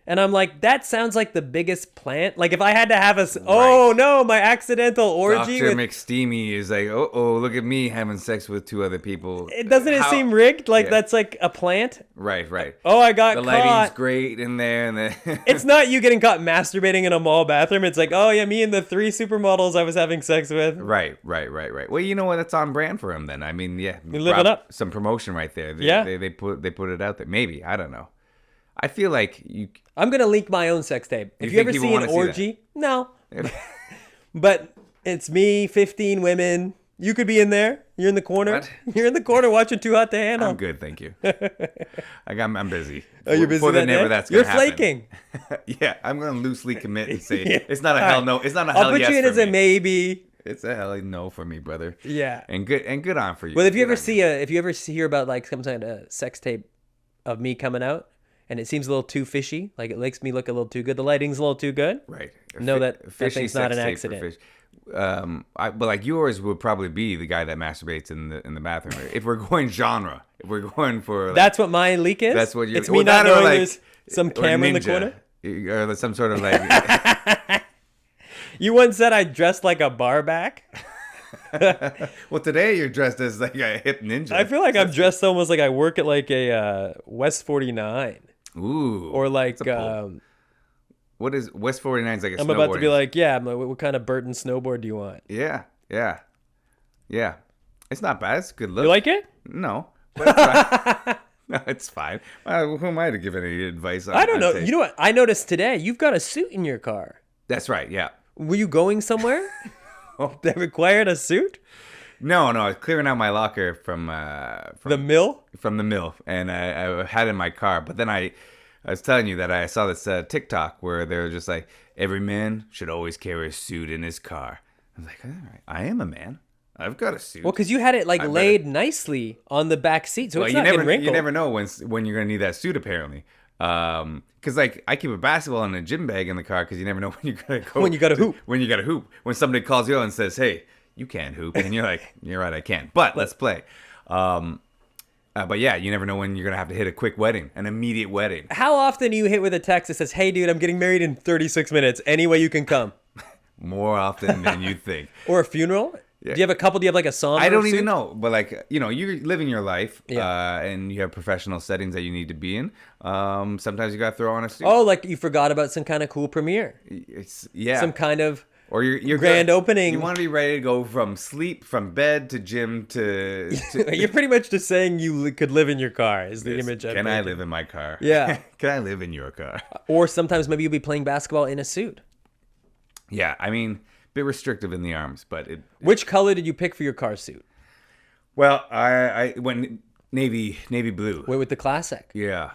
And I'm like, that sounds like the biggest plant. Like if I had to have oh no, my accidental orgy. Dr. McSteamy is like, oh, look at me having sex with 2 other people. Doesn't it seem rigged? Like that's like a plant? Right. Oh, I got the caught. lighting's great in there. And the It's not you getting caught masturbating in a mall bathroom. It's like, oh yeah, me and the 3 supermodels I was having sex with. Right. Well, you know what? That's on brand for him then. I mean, yeah. You live it up. Some promotion right there. Yeah. They put it out there. Maybe. I don't know. I feel like I'm going to leak my own sex tape. If you ever see an orgy, no. But it's me, 15 women. You could be in there. You're in the corner. What? You're in the corner watching Too Hot to Handle. I'm good, thank you. I'm busy. Oh, you're busy. That's You're gonna happen. flaking. Yeah, I'm gonna loosely commit and say it's not a hell no. It's not a hell I'll put yes you in for as a me. maybe. It's a hell no for me, brother. Yeah. And good on for you. Well, if you Good ever hear about like some kind of sex tape of me coming out, and it seems a little too fishy, like it makes me look a little too good. The lighting's a little too good. Right. Know that Fishy thing's not sex an tape for accident. fish. But like yours would probably be the guy that masturbates in the bathroom. If we're going genre, if we're going for like, That's what my leak is. that's what you're. It's me not that or knowing like, there's some or camera in the ninja, corner. or some sort of like. You once said I dressed like a barback. Well, today you're dressed as like a hip ninja. I feel like I'm dressed almost like I work at like a West 49 Ooh. or like that's a pull. What is West 49's like a I'm about to be snowboarding- like, yeah, I'm like, what kind of Burton snowboard do you want? Yeah. It's not bad. It's a good look. You like it? No. But it's fine. No, it's fine. Who am I to give any advice on I don't know. taste? You know what? I noticed today you've got a suit in your car. That's right. Yeah. Were you going somewhere that required a suit? No. I was clearing out my locker from The mill? from the mill, and I had it in my car. But then I was telling you that I saw this TikTok where they were just like, every man should always carry a suit in his car. I was like, all right, I am a man. I've got a suit. Well, because you had it like I bet laid nicely on the back seat, so it's not getting wrinkled. you never know when you're gonna need that suit apparently. Because like I keep a basketball and a gym bag in the car because you never know when you're gonna go When you gotta hoop. When you gotta hoop. When somebody calls you out and says, "Hey, you can't hoop," and you're like, "You're right, I can't." But let's play. But yeah, you never know when you're gonna have to hit a quick wedding, an immediate wedding. How often do you hit with a text that says, "Hey, dude, I'm getting married in 36 minutes. Any way you can come," More often than you think. or a funeral? Yeah. Do you have a couple? Do you have like a somber I don't suit? even know, but like you're living your life, Yeah. and you have professional settings that you need to be in. Sometimes you gotta throw on a suit. Oh, like you forgot about some kind of cool premiere, It's some kind of or you're grand good. opening. You want to be ready to go from bed to gym to. You're pretty much just saying you could live in your car. Is the image? I'm Can I painting. live in my car? Yeah. Can I live in your car? Or sometimes maybe you'll be playing basketball in a suit. Yeah, I mean, bit restrictive in the arms, but it. Which color did you pick for your car suit? Well, I went navy blue. Went with the classic. Yeah.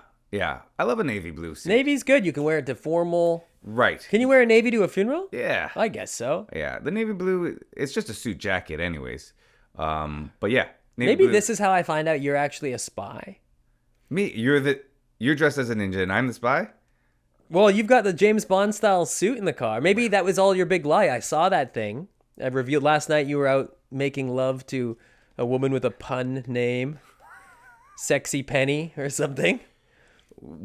I love a navy blue suit. Navy's good. You can wear it to formal. Right. Can you wear a navy to a funeral? Yeah. I guess so. Yeah, the navy blue. It's just a suit jacket, anyways. But yeah, navy Maybe blue. this is how I find out you're actually a spy. Me. You're dressed as a ninja, and I'm the spy. Well, you've got the James Bond style suit in the car. Maybe that was all your big lie. I saw that thing. I revealed last night you were out making love to a woman with a pun name, Sexy Penny or something.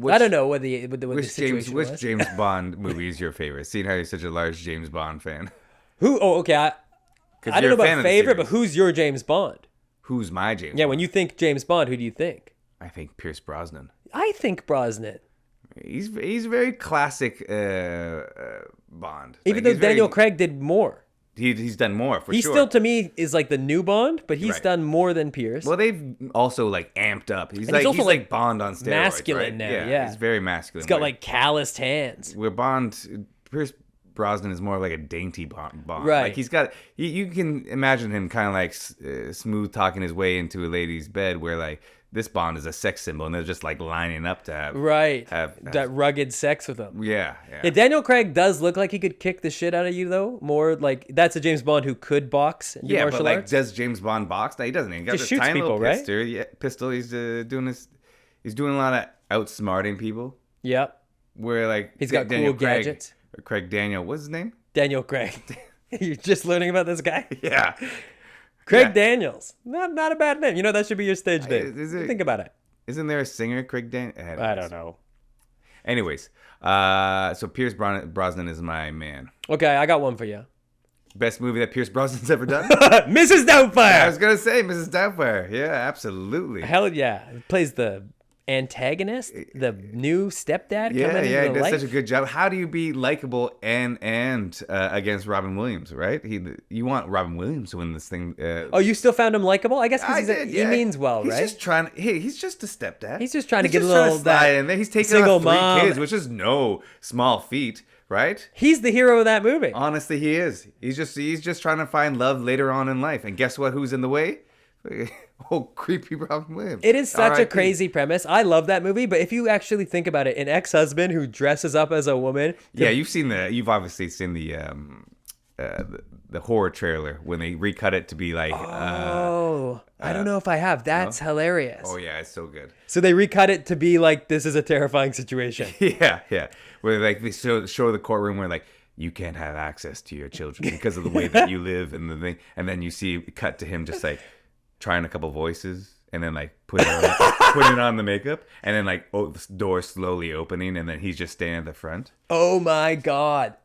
I don't know what the situation was. Which James Bond movie is your favorite? Seeing how you're such a large James Bond fan. Who? Oh, okay. I 'Cause don't you're know a fan about of the favorite, but series. who's your James Bond? Who's my James? Yeah, Bond? when you think James Bond, who do you think? I think Pierce Brosnan. I think Brosnan. He's very classic Bond. Even Like, though he's very- Daniel Craig did more. he's done more for He sure. still, to me, is like the new Bond, but he's Right. done more than Pierce. Well, they've also like amped up. He's And like he's also, like, Bond on steroids. masculine right? now, yeah. He's very masculine. He's got where- like calloused hands. where Pierce Brosnan is more like a dainty Bond. Right. Like he's got. You can imagine him kind of like smooth talking his way into a lady's bed, where like this Bond is a sex symbol, and they're just like lining up to have. Right. Have that rugged sex with him. Yeah. Yeah, Daniel Craig does look like he could kick the shit out of you, though. More like that's a James Bond who could box and do Yeah, martial but like, arts. does James Bond box? No, he doesn't. He got Just this shoots tiny people, little right? pistol. Yeah, pistol. He's doing this. He's doing a lot of outsmarting people. Yep. where like He's got Daniel cool Craig, gadgets. or Craig Daniel, what's his name? Daniel Craig. You're just learning about this guy? Yeah. Craig Yeah. Daniels. Not a bad name. You know, that should be your stage name. Is it- Think about it. Isn't there a singer, Craig Daniel? I don't know. Anyways, so Pierce Brosnan is my man. Okay, I got one for you. Best movie that Pierce Brosnan's ever done? Mrs. I Doubtfire. was gonna say Mrs. Doubtfire. Yeah, absolutely. Hell yeah. He plays the antagonist, the new stepdad Yeah, coming yeah, he into does life. such a good job. How do you be likable and against Robin Williams, right? You want Robin Williams to win this thing. Oh, you still found him likable? I guess I because did, he yeah. means well, he's right? Just trying. Hey, he's just a stepdad. He's just trying to get a just trying little slide that in there. He's taking single on 3 mom. kids, which is no small feat, right? He's the hero of that movie. Honestly, he is. He's just trying to find love later on in life. And guess what? Who's in the way? Oh, creepy Robin Williams. It is such a R.I.P. crazy premise. I love that movie, but if you actually think about it, an ex-husband who dresses up as a woman. Yeah, you've obviously seen the horror trailer when they recut it to be like. I don't know if I have. That's hilarious. Oh yeah, it's so good. So they recut it to be like, this is a terrifying situation. Yeah, yeah. Where like they show the courtroom where like you can't have access to your children because of the way that you live and the thing, and then you see cut to him just like trying a couple voices and then like putting on the makeup and then like the door slowly opening and then he's just standing at the front. Oh my God.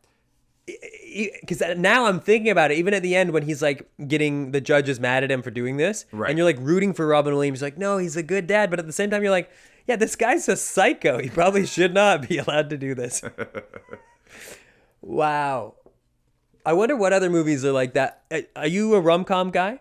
Because now I'm thinking about it, even at the end when he's like getting the judges mad at him for doing this, Right. and you're like rooting for Robin Williams, like, no, he's a good dad, but at the same time you're like, yeah, this guy's a psycho. He probably should not be allowed to do this. Wow. I wonder what other movies are like that. Are you a rom-com guy?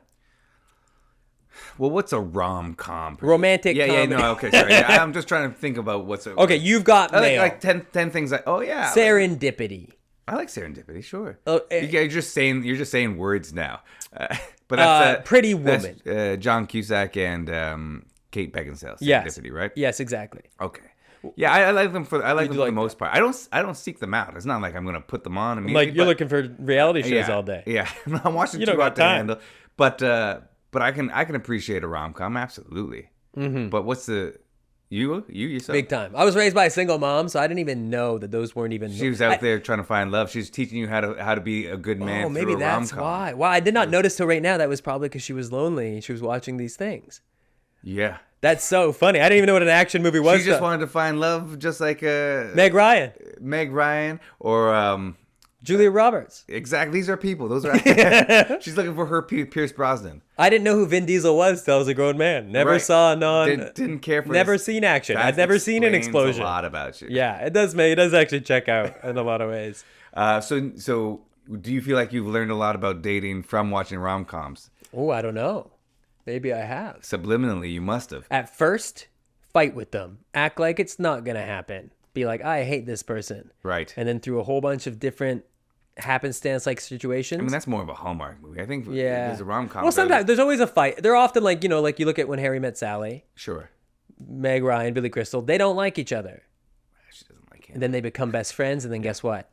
Well, what's a rom-com? Romantic Yeah, comedy. no, okay, sorry. Yeah, I'm just trying to think about what's a... Okay, you've got mail. like 10 things like, oh yeah. Serendipity. I like Serendipity, sure. Oh, you're just saying words now. But that's Pretty that's, Woman. John Cusack and Kate Beckinsale. Yes. Serendipity, right? Yes, exactly. Okay. Yeah, I like them for like the most part. I don't seek them out. It's not like I'm gonna put them on immediately. Like you're looking for reality shows yeah, all day. Yeah, I'm watching You too don't got hot to time. handle. But I can appreciate a rom com absolutely. Mm-hmm. But what's the you yourself? Big time. I was raised by a single mom, so I didn't even know that those weren't even. She was out there trying to find love. She's teaching you how to be a good man. Oh, maybe through a that's rom-com. why. Wow, I did not notice till right now. That was probably because she was lonely. She was watching these things. Yeah. That's so funny. I didn't even know what an action movie was. She just wanted to find love, just like Meg Ryan, Meg Ryan, or Julia Roberts. exactly. These are people. Those are. She's looking for her Pierce Brosnan. I didn't know who Vin Diesel was till I was a grown man. Never Right. saw non. Didn't care for. Never this. seen action. That I've never seen an explains explosion. A lot about you. Yeah, it does actually check out in a lot of ways. So do you feel like you've learned a lot about dating from watching rom coms? Oh, I don't know. Maybe I have. Subliminally, you must have. At first, fight with them. Act like it's not going to happen. Be like, I hate this person. Right. And then through a whole bunch of different happenstance-like situations. I mean, that's more of a Hallmark movie. I think. yeah. There's a rom com. Well, sometimes there's always a fight. They're often like, like you look at When Harry Met Sally, Sure. Meg Ryan, Billy Crystal. They don't like each other. She doesn't like him. And then they become best friends. And then guess what?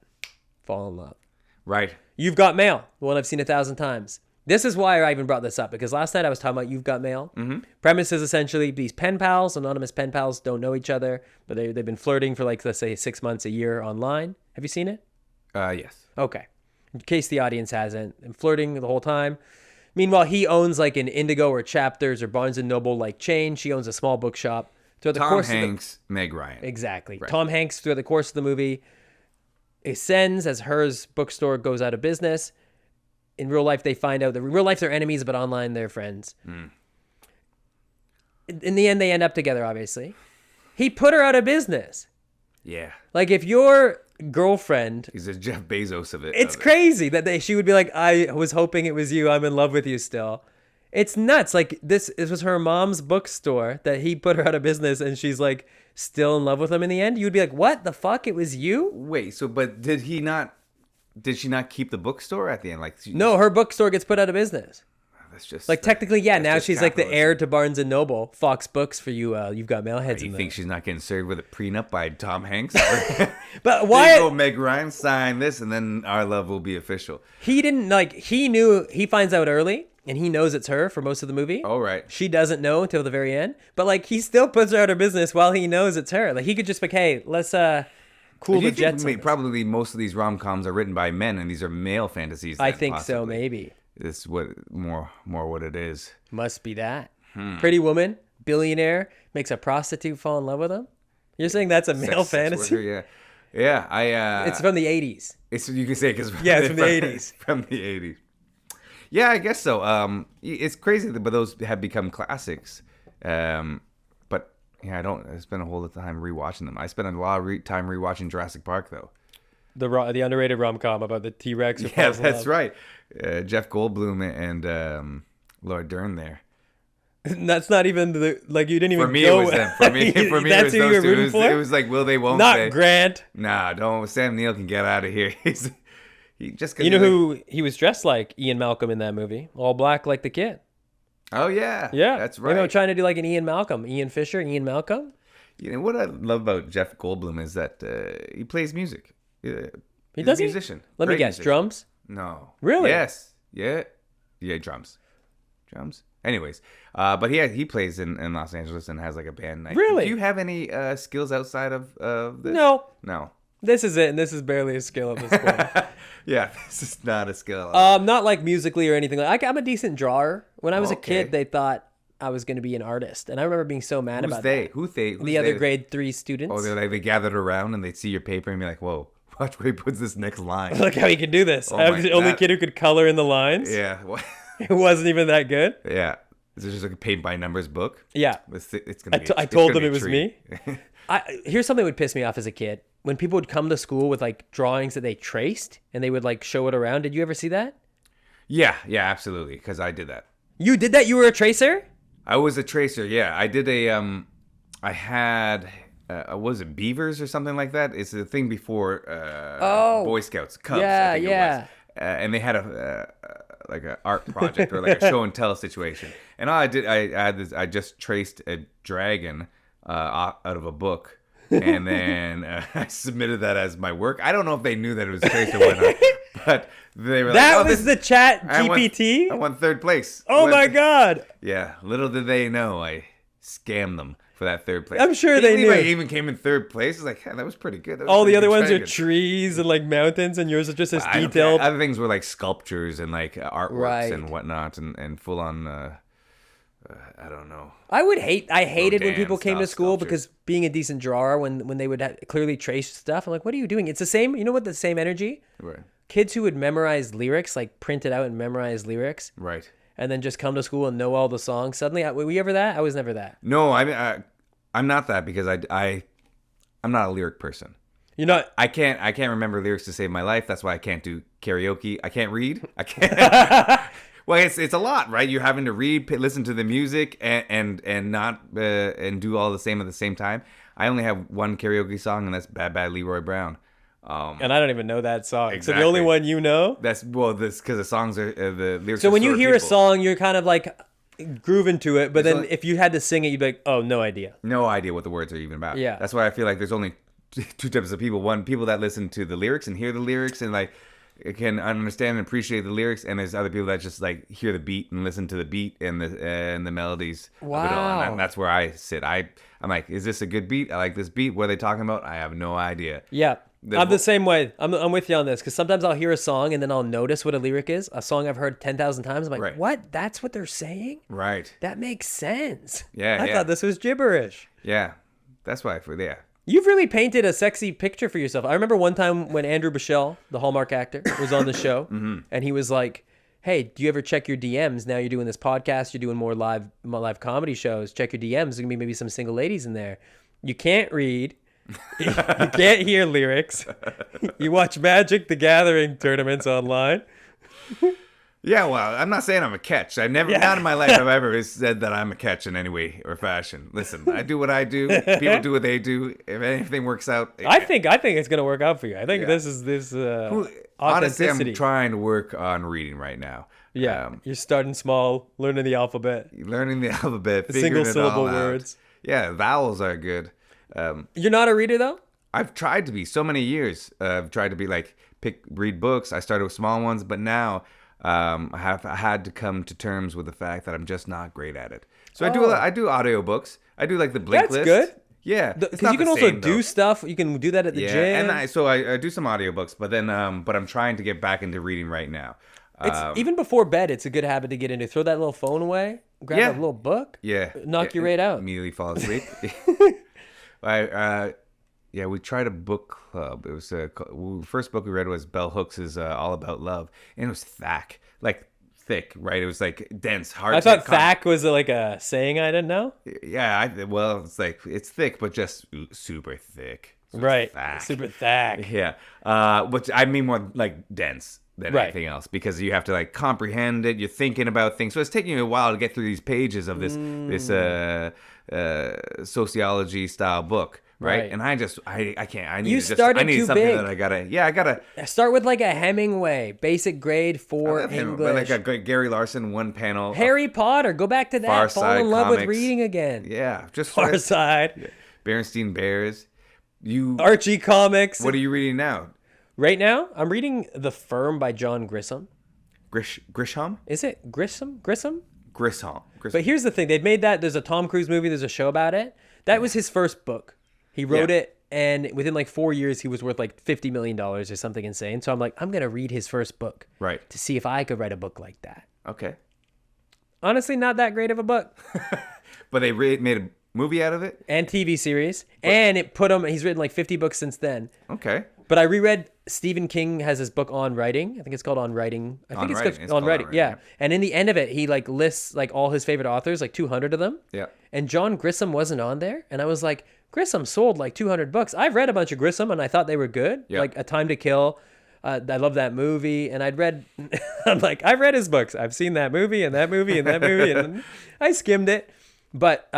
Fall in love. Right. You've Got Mail. The one I've seen 1,000 times. This is why I even brought this up, because last night I was talking about You've Got Mail. Mm-hmm. Premise is essentially these pen pals, anonymous pen pals, don't know each other, but they've been flirting for like, let's say 6 months, a year online. Have you seen it? Yes. Okay. In case the audience hasn't, and flirting the whole time. Meanwhile, he owns like an Indigo or Chapters or Barnes & Noble like chain. She owns a small bookshop. Throughout the Tom course Hanks, Meg Ryan. Exactly. Right. Tom Hanks, throughout the course of the movie, ascends as hers bookstore goes out of business. In real life, they find out that in real life they're enemies, but online they're friends. In the end, they end up together, obviously. He put her out of business. Yeah. Like, if your girlfriend... He's a Jeff Bezos of it. It's crazy that she would be like, I was hoping it was you. I'm in love with you still. It's nuts. Like, this was her mom's bookstore that he put her out of business, and she's like still in love with him in the end. You'd be like, what the fuck? It was you? Wait, but did she not keep the bookstore at the end? Like, No, her bookstore gets put out of business. that's just Like, technically, yeah, that's now just she's like the capitalism. heir to Barnes & Noble. Fox Books for you. You've Got Mail heads You in think there. she's not getting served with a prenup by Tom Hanks? But There why? you go, Meg Ryan, sign this, and then our love will be official. He didn't, like, he knew, he finds out early. and he knows it's her for most of the movie. Oh, right. She doesn't know until the very end, but like he still puts her out of business while he knows it's her. Like he could just be like, hey, let's cool Do you the jets. think probably most of these rom-coms are written by men, and these are male fantasies? I then, think so, possibly? maybe. This is what more what it is. Must be that. Pretty woman, billionaire, makes a prostitute fall in love with him. You're saying that's a male fantasy? Sex worker, yeah. It's from the 80s. It's you can say because Yeah, it's from the 80s. From the 80s. Yeah, I guess so. It's crazy, but those have become classics. But yeah, I spend a whole lot of time rewatching them. I spent a lot of time rewatching Jurassic Park, though. The underrated rom-com about the T-Rex. Yeah, that's right. Jeff Goldblum and Laura Dern there. That's not even you didn't even. For me, it was them. For me, it was That's who you were those two. rooting for? It was like, will they, won't Not they? Grant. Nah, don't. Sam Neill can get out of here. He just. You know who he was dressed like? Ian Malcolm in that movie, all black like the kid. Oh yeah, Yeah, that's right. You know, trying to do like an Ian Malcolm, Ian Fisher, Ian Malcolm. You know what I love about Jeff Goldblum is that he plays music. He does. A musician. Let me Great guess. musician. Drums. No. Really? Yes. Yeah. Yeah. Drums. Anyways, but he plays in Los Angeles and has like a band. Really? Do you have any skills outside of this? No. This is it, and this is barely a skill at this point. Yeah, this is not a skill. Not like musically or anything. I'm a decent drawer. When I was a Okay. kid, they thought I was going to be an artist, and I remember being so mad about that. Who's The other grade 3 students. Oh, they gathered around and they'd see your paper and be like, "Whoa, watch where he puts this next line." Look how he can do this. Oh I was my the only God. kid who could color in the lines. Yeah. It wasn't even that good. Yeah. Is it just like a paint by numbers book? Yeah. It's gonna be. I told them it was me. Here's something that would piss me off as a kid. When people would come to school with like drawings that they traced and they would like show it around. Did you ever see that? Yeah, absolutely. Because I did that. You did that? You were a tracer? I was a tracer. Yeah, I did I had. Was it Beavers or something like that? It's the thing before Boy Scouts, Cubs. Yeah, I think yeah. It was. And they had like an art project or like a show and tell situation. And all I did, I just traced a dragon out of a book. And then I submitted that as my work. I don't know if they knew that it was traced or whatnot, but they were That like, was the chat GPT? I won third place. Oh my God. Yeah, little did they know I scammed them for that third place. I'm sure Can they you believe knew. I even came in third place. It's like, yeah, that was pretty good. That was All pretty the other good ones are dragon. trees and like mountains, and yours are just as I don't care. detailed. Other things were like sculptures and like artworks Right. and whatnot, and full on. I don't know. I hated when Rodin people came to style school sculpture. because being a decent drawer, when they would clearly trace stuff, I'm like, what are you doing? It's the same. You know what? The same energy. Right. Kids who would memorize lyrics, like print it out and memorize lyrics, Right. and then just come to school and know all the songs. Suddenly, were you ever that? I was never that. No, I mean, I'm not that because I'm not a lyric person. You're not. I can't remember lyrics to save my life. That's why I can't do karaoke. I can't read. I can't. Well, it's a lot, right? You're having to read, listen to the music, and not and do all the same at the same time. I only have one karaoke song, and that's "Bad Bad Leroy Brown." And I don't even know that song. So the Exactly. only one you know. That's this because the songs are the lyrics. So are when you for hear a people. song, you're kind of like grooving to it, but It's then like- if you had to sing it, you'd be like, oh, no idea. no idea what the words are even about. Yeah. That's why I feel like there's only two types of people. One, people that listen to the lyrics and hear the lyrics and like can understand and appreciate the lyrics, and there's other people that just like hear the beat and listen to the beat and the melodies of it all. Wow. And that's where I sit. I'm like, is this a good beat? I like this beat. What are they talking about? I have no idea. Yeah. The I'm vo- the same way. I'm with you on this because sometimes I'll hear a song and then I'll notice what a lyric is. A song I've heard 10,000 times. I'm like, Right. what? That's what they're saying? Right. That makes sense. Yeah, I yeah. thought this was gibberish. Yeah. That's why yeah. You've really painted a sexy picture for yourself. I remember one time when Andrew Bichelle, the Hallmark actor, was on the show, and he was like, "Hey, do you ever check your DMs? Now you're doing this podcast, you're doing more live comedy shows. Check your DMs. There's gonna be maybe some single ladies in there. You can't read, you can't hear lyrics. You watch Magic the Gathering tournaments online. Yeah, well, I'm not saying I'm a catch. Not in my life have I ever said that I'm a catch in any way or fashion. Listen, I do what I do. People do what they do. If anything works out, I think it's gonna work out for you. I think this is honestly, authenticity. I'm trying to work on reading right now. Yeah, you're starting small, learning the alphabet. Learning the alphabet, figuring Single it all syllable out. words. Yeah, vowels are good. You're not a reader though? I've tried to be so many years. I've tried to be like read books. I started with small ones, but now I have had to come to terms with the fact that I'm just not great at it. So I do audiobooks. I do like the Blink That's List. good. Yeah, Because you can also do stuff. You can do that at the gym. and I do some audiobooks, but then but I'm trying to get back into reading right now. It's even before bed. It's a good habit to get into. Throw that little phone away. Grab Yeah. a little book. Yeah, Knock you right out. Immediately fall asleep. We tried a book club. It was the first book we read was Bell Hooks' All About Love, and it was thick, right? It was like dense, hard. I thought "thack" was like a saying I didn't know. Yeah, it's like it's thick, but just super thick. Right, Thack. super "thack." Yeah, which I mean more like dense than Right. anything else, because you have to like comprehend it. You're thinking about things, so it's taking you a while to get through these pages of this sociology style book. Right. And I can't. I need too something big. that I gotta. Start with like a Hemingway, basic grade for English. Like a Gary Larson one panel. Harry Potter. Go back to that. Far Fall Side in love with comics. reading again. Yeah, just Far Side. Berenstain Bears. Archie comics. What are you reading now? Right now, I'm reading The Firm by John Grisham. Grisham? Is it Grisham? Grissom? Grisham. But here's the thing. They've made that. There's a Tom Cruise movie. There's a show about it. That was his first book. He wrote it, and within like 4 years, he was worth like $50 million or something insane. So I'm like, I'm going to read his first book. Right. To see if I could write a book like that. Okay. Honestly, not that great of a book. But they made a movie out of it? And TV series. And it put him, he's written like 50 books since then. Okay. But I reread Stephen King has his book On Writing. I think it's called On Writing. I think it's On Writing. Yeah. And in the end of it, he like lists like all his favorite authors, like 200 of them. Yeah. And John Grisham wasn't on there. And I was like, Grisham sold like 200 books. I've read a bunch of Grisham and I thought they were good. Yeah. Like A Time to Kill. I love that movie. And I've read his books. I've seen that movie and that movie and that movie. And I skimmed it. But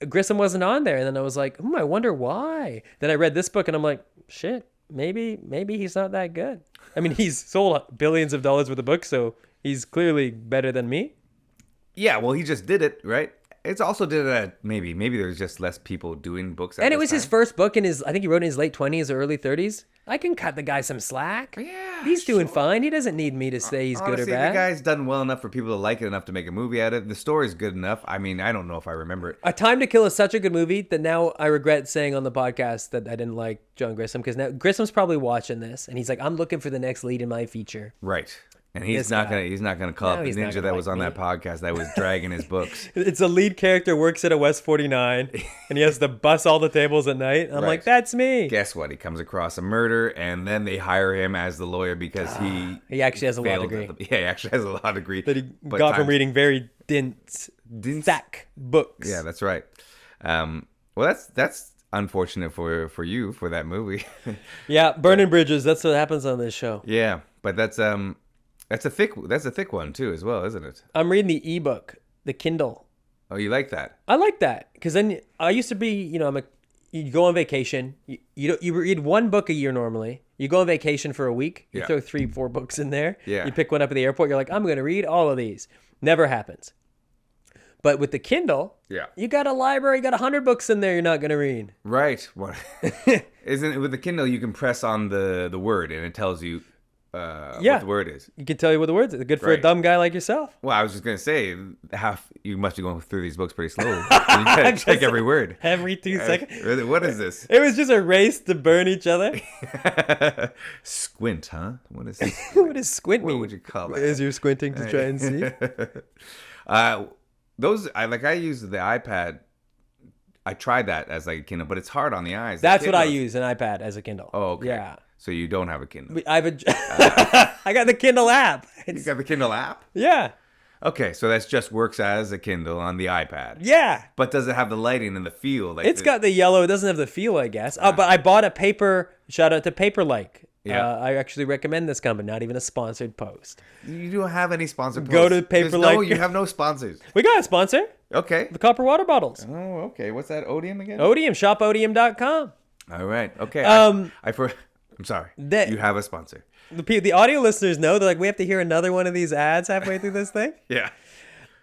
Grisham wasn't on there. And then I was like, I wonder why. Then I read this book and I'm like, shit, maybe he's not that good. I mean, he's sold billions of dollars worth of books, so he's clearly better than me. Yeah, well, he just did it, right? It's also did it at maybe there's just less people doing books. And it was his first book I think he wrote in his late 20s or early 30s. I can cut the guy some slack. Yeah, he's doing fine. He doesn't need me to say he's good or bad. The guy's done well enough for people to like it enough to make a movie out of it. The story's good enough. I mean, I don't know if I remember it. A Time to Kill is such a good movie that now I regret saying on the podcast that I didn't like John Grisham, because now Grisham's probably watching this and he's like, I'm looking for the next lead in my feature. Right. And he's not gonna call up the ninja that was on that podcast that was dragging his books. It's a lead character works at a West 49 and he has to bus all the tables at night. I'm like, that's me. Guess what? He comes across a murder and then they hire him as the lawyer because he actually has a law degree. Yeah, he actually has a law degree that he got from reading very dense books. Yeah, that's right. Well, that's unfortunate for you for that movie. Yeah, burning bridges. That's what happens on this show. Yeah, but that's a thick one too, as well, isn't it? I'm reading the ebook, the Kindle. Oh, you like that? I like that because then I used to be, you go on vacation. You read one book a year normally. You go on vacation for a week. You throw 3-4 books in there. Yeah. You pick one up at the airport. You're like, I'm going to read all of these. Never happens. But with the Kindle, you got a library. You got 100 books in there. You're not going to read. Right. What? Isn't it with the Kindle? You can press on the word and it tells you. What the word is. You can tell you what the words are. Good for a dumb guy like yourself. Well, I was just gonna say, you must be going through these books pretty slowly. You gotta check every word. Every 2 seconds. What is this? It was just a race to burn each other. Squint, huh? What is this? What does squint mean? What would you call that? Is you squinting to try and see? I use the iPad. I tried that as like a Kindle, but it's hard on the eyes. That's what I use, an iPad as a Kindle. Oh, okay. Yeah. So you don't have a Kindle. I got the Kindle app. You got the Kindle app? Yeah. Okay, so that just works as a Kindle on the iPad. Yeah. But does it have the lighting and the feel? It's got the yellow. It doesn't have the feel, I guess. But I bought a paper. Shout out to Paperlike. Yeah. I actually recommend this company. Not even a sponsored post. You don't have any sponsored posts. Go to Paperlike. No, you have no sponsors. We got a sponsor. Okay. The copper water bottles. Oh, okay. What's that? Odium again? Odium. ShopOdium.com. All right. Okay. I'm sorry. You have a sponsor. The audio listeners know. They're like, we have to hear another one of these ads halfway through this thing. Yeah.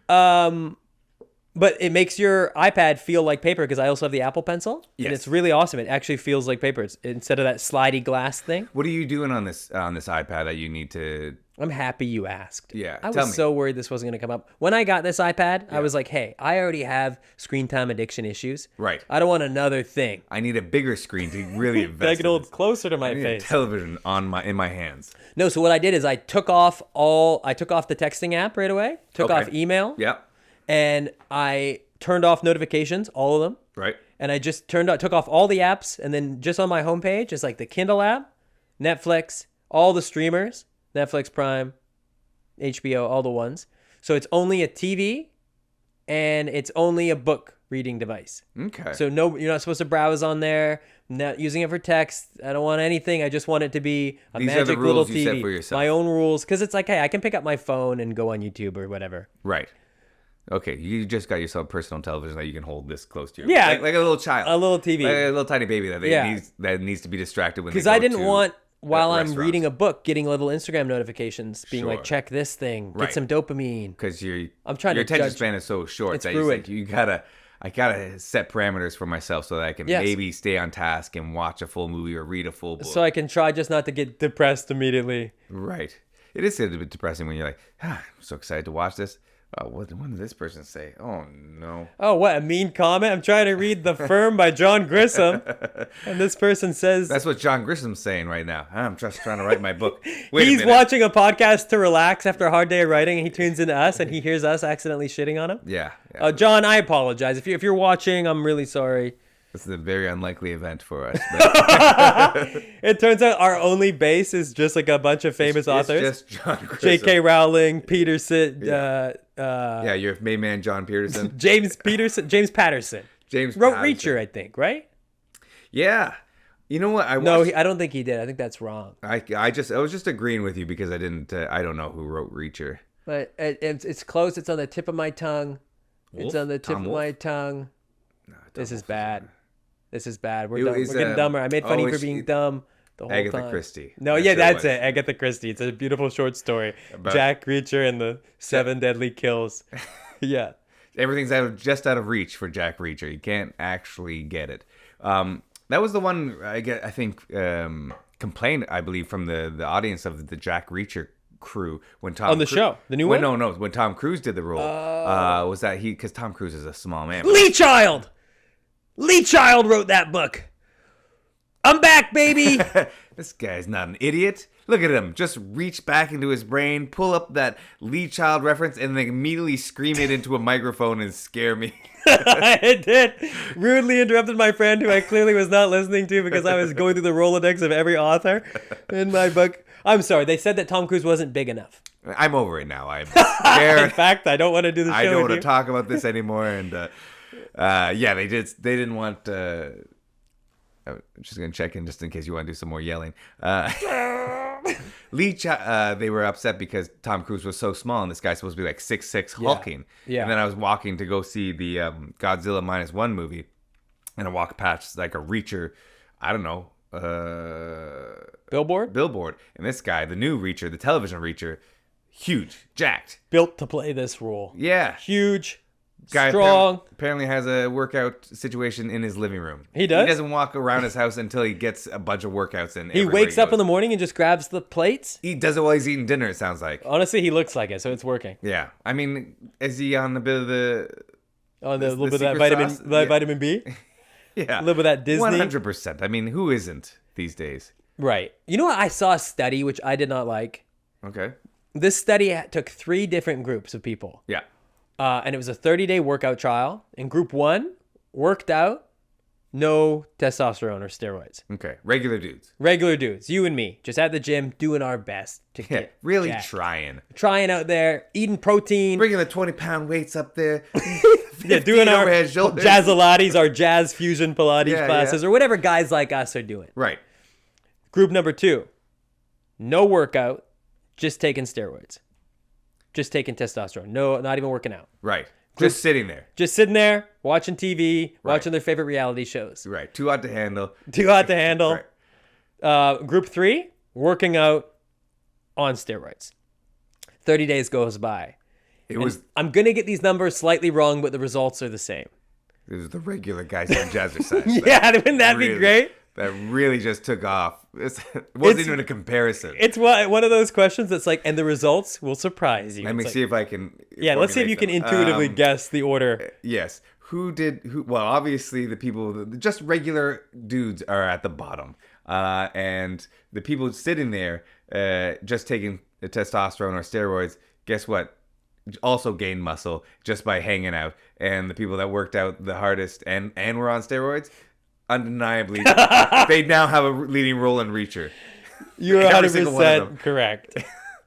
But it makes your iPad feel like paper because I also have the Apple Pencil. Yes. And it's really awesome. It actually feels like paper. It's instead of that slidey glass thing. What are you doing on this iPad that you need to I'm happy you asked. Yeah, I tell was me. so worried this wasn't going to come up. When I got this iPad, I was like, hey, I already have screen time addiction issues. Right. I don't want another thing. I need a bigger screen to really invest Like it in hold this. closer to my I need a face. television in my hands. No, so what I did is I took off the texting app right away, took Okay. off email, Yep. and I turned off notifications, all of them. Right. And I just took off all the apps, and then just on my homepage is like the Kindle app, Netflix, all the streamers, Netflix Prime, HBO, all the ones. So it's only a TV, and it's only a book reading device. Okay. So no, you're not supposed to browse on there. Not using it for text. I don't want anything. I just want it to be a These are magic the little rules you set TV. for yourself. My own rules, because it's like, hey, I can pick up my phone and go on YouTube or whatever. Right. Okay, you just got yourself a personal television that you can hold this close to you. Yeah. Like a little child. A little TV. Like a little tiny baby that Yeah. needs to be distracted when they Because go I didn't to want, while I'm restaurants. reading a book, getting little Instagram notifications, being Sure. like, check this thing, Right. get some dopamine. Because I'm trying your to attention judge- span is so short It's that ruined. I gotta set parameters for myself so that I can Yes. maybe stay on task and watch a full movie or read a full book. So I can try just not to get depressed immediately. Right. It is a bit depressing when you're like, I'm so excited to watch this. Oh, what did this person say? Oh no. Oh, what, a mean comment? I'm trying to read The Firm by John Grisham, and this person says That's what John Grisham's saying right now. I'm just trying to write my book. Wait he's a minute. watching a podcast to relax after a hard day of writing, and he tunes into us, and he hears us accidentally shitting on him. Yeah. John, I apologize. If you're watching, I'm really sorry. This is a very unlikely event for us. But It turns out our only base is just like a bunch of famous authors. It's just John Grisham. J.K. Rowling, Peterson, Yeah, your main man, John Peterson. James Patterson. James Wrote Patterson. Reacher, I think, right? Yeah. You know what? No, I don't think he did. I think that's wrong. I was just agreeing with you because I don't know who wrote Reacher. But it's close. It's on the tip of my tongue. Wolf? It's on the tip Tom of Wolfe? my tongue. No, This Tom is Wolfe. bad. This is bad. We're It dumb. was, We're getting dumber. I made fun of you for it's- being dumb the whole Agatha time. Christie. No, That's yeah, who it that's was. it. Agatha Christie. It's a beautiful short story. About- Jack Reacher and the Seven Deadly Kills. Yeah. Everything's just out of reach for Jack Reacher. You can't actually get it. That was the one I think complained, I believe, from the audience of the Jack Reacher crew when Tom On the show? The new one? No, when Tom Cruise did the role, was that because Tom Cruise is a small man. Lee Child! Lee Child wrote that book. I'm back, baby! This guy's not an idiot. Look at him. Just reach back into his brain, pull up that Lee Child reference, and then immediately scream it into a microphone and scare me. I did. Rudely interrupted my friend who I clearly was not listening to because I was going through the Rolodex of every author in my book. I'm sorry. They said that Tom Cruise wasn't big enough. I'm over it now. I'm In scared. fact, I don't want to do the show I don't with want you. to talk about this anymore. And yeah, they didn't want. I'm just gonna check in just in case you want to do some more yelling. They were upset because Tom Cruise was so small, and this guy's supposed to be like 6'6", hulking. Yeah. And then I was walking to go see the Godzilla -1 movie, and I walked past like a Reacher, I don't know, Billboard? billboard, and this guy, the new Reacher, the television Reacher, huge, jacked. Built to play this role. Yeah. Huge, Guy strong. apparently has a workout situation in his living room. He does? He doesn't walk around his house until he gets a bunch of workouts in. He wakes up in the morning and just grabs the plates. He does it while he's eating dinner, it sounds like. Honestly, he looks like it, so it's working. Yeah. I mean, is he on a bit of the... On the The little bit of that secret vitamin, sauce? Yeah. vitamin B. Yeah. A little bit of that Disney. 100%. I mean, who isn't these days? Right. You know what? I saw a study, which I did not like. Okay. This study took 3 different groups of people. Yeah. And it was a 30-day workout trial. In group 1, worked out, no testosterone or steroids. Okay. Regular dudes. Regular dudes, you and me, just at the gym, doing our best to Yeah. get Really jacked. trying. out there, eating protein. Bringing the 20-pound weights up there. Yeah, doing our overhead shoulders. Jazz or jazz fusion Pilates Yeah, classes yeah. or whatever guys like us are doing. Right. Group number 2, no workout, just taking steroids. Just taking testosterone. No, not even working out. Right. Just sitting there. Just sitting there, watching TV, watching their favorite reality shows. Right. Too hot to handle. Too hot to handle. Right. Group 3, working out on steroids. 30 days goes by. It was I'm going to get these numbers slightly wrong, but the results are the same. the regular guys on jazzercise. Yeah, wouldn't that be Really. great? that really just took off. It wasn't even a comparison. It's one of those questions that's like, and the results will surprise you. Let me see if I can. Yeah, let's see if you can intuitively guess the order. Yes. Well, obviously the people, just regular dudes are at the bottom. And the people sitting there, just taking the testosterone or steroids, guess what? Also gained muscle just by hanging out. And the people that worked out the hardest and were on steroids, undeniably, they now have a leading role in Reacher. You're 100% correct.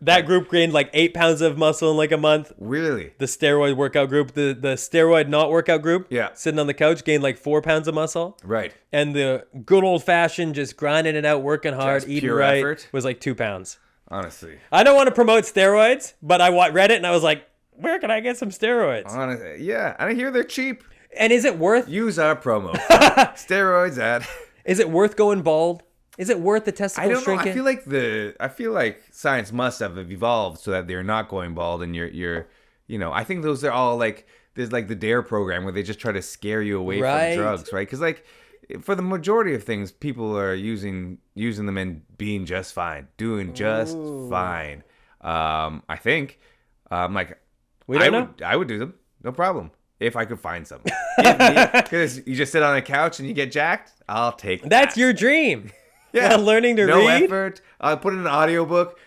That group gained like 8 pounds of muscle in like a month. Really? The steroid workout group, the steroid not workout group, yeah, sitting on the couch, gained like 4 pounds of muscle. Right. And the good old fashioned, just grinding it out, working hard, just eating pure right, effort. was like 2 pounds. Honestly. I don't want to promote steroids, but I read it and I was like, where can I get some steroids? Honestly, yeah. And I hear they're cheap. And is it worth... Use our promo. Steroids at... Is it worth going bald? Is it worth the testicles I don't shrinking? know. I feel like science must have evolved so that they're not going bald, and you're I think those are all like there's like the DARE program where they just try to scare you away from drugs, right? Because like for the majority of things, people are using them and being just fine, doing just fine. I think like we don't know. I would do them, no problem. If I could find some. Because you just sit on a couch and you get jacked, I'll take that. That's your dream. Yeah. Learning to read. No effort. I'll put in an audiobook.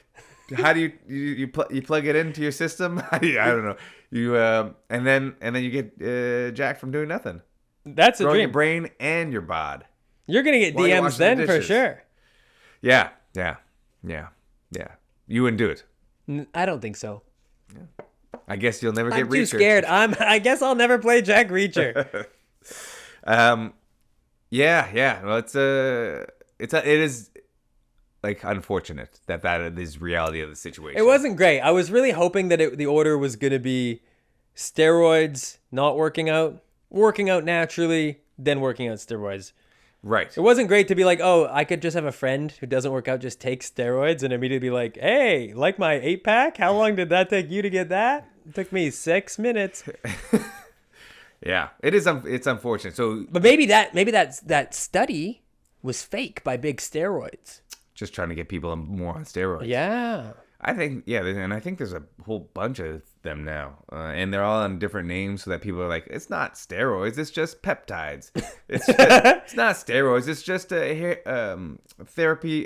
How do you plug it into your system? I don't know. You and then you get jacked from doing nothing. That's a dream. Your brain and your bod. You're gonna get DMs then for sure. Yeah. You wouldn't do it. I don't think so. Yeah. I guess you'll never get Reacher. I'm too scared. I guess I'll never play Jack Reacher. Yeah. Well, it is like unfortunate that is reality of the situation. It wasn't great. I was really hoping that the order was going to be steroids, not working out naturally, then working out steroids. Right. It wasn't great to be like, oh, I could just have a friend who doesn't work out, just take steroids and immediately be like, hey, like my 8-pack? How long did that take you to get that? It took me 6 minutes. Yeah, it is. It's unfortunate. So, but maybe that study was fake by big steroids. Just trying to get people more on steroids. Yeah. I think, and I think there's a whole bunch of them now, and they're all on different names so that people are like, it's not steroids, it's just peptides. It's not steroids, it's just a therapy,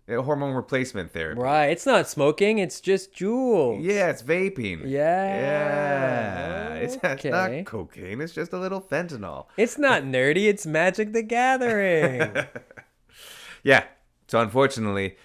hormone replacement therapy. Right, it's not smoking, it's just Juuls. Yeah, it's vaping. Yeah. It's not cocaine, it's just a little fentanyl. It's not nerdy, it's Magic the Gathering. Yeah, so unfortunately,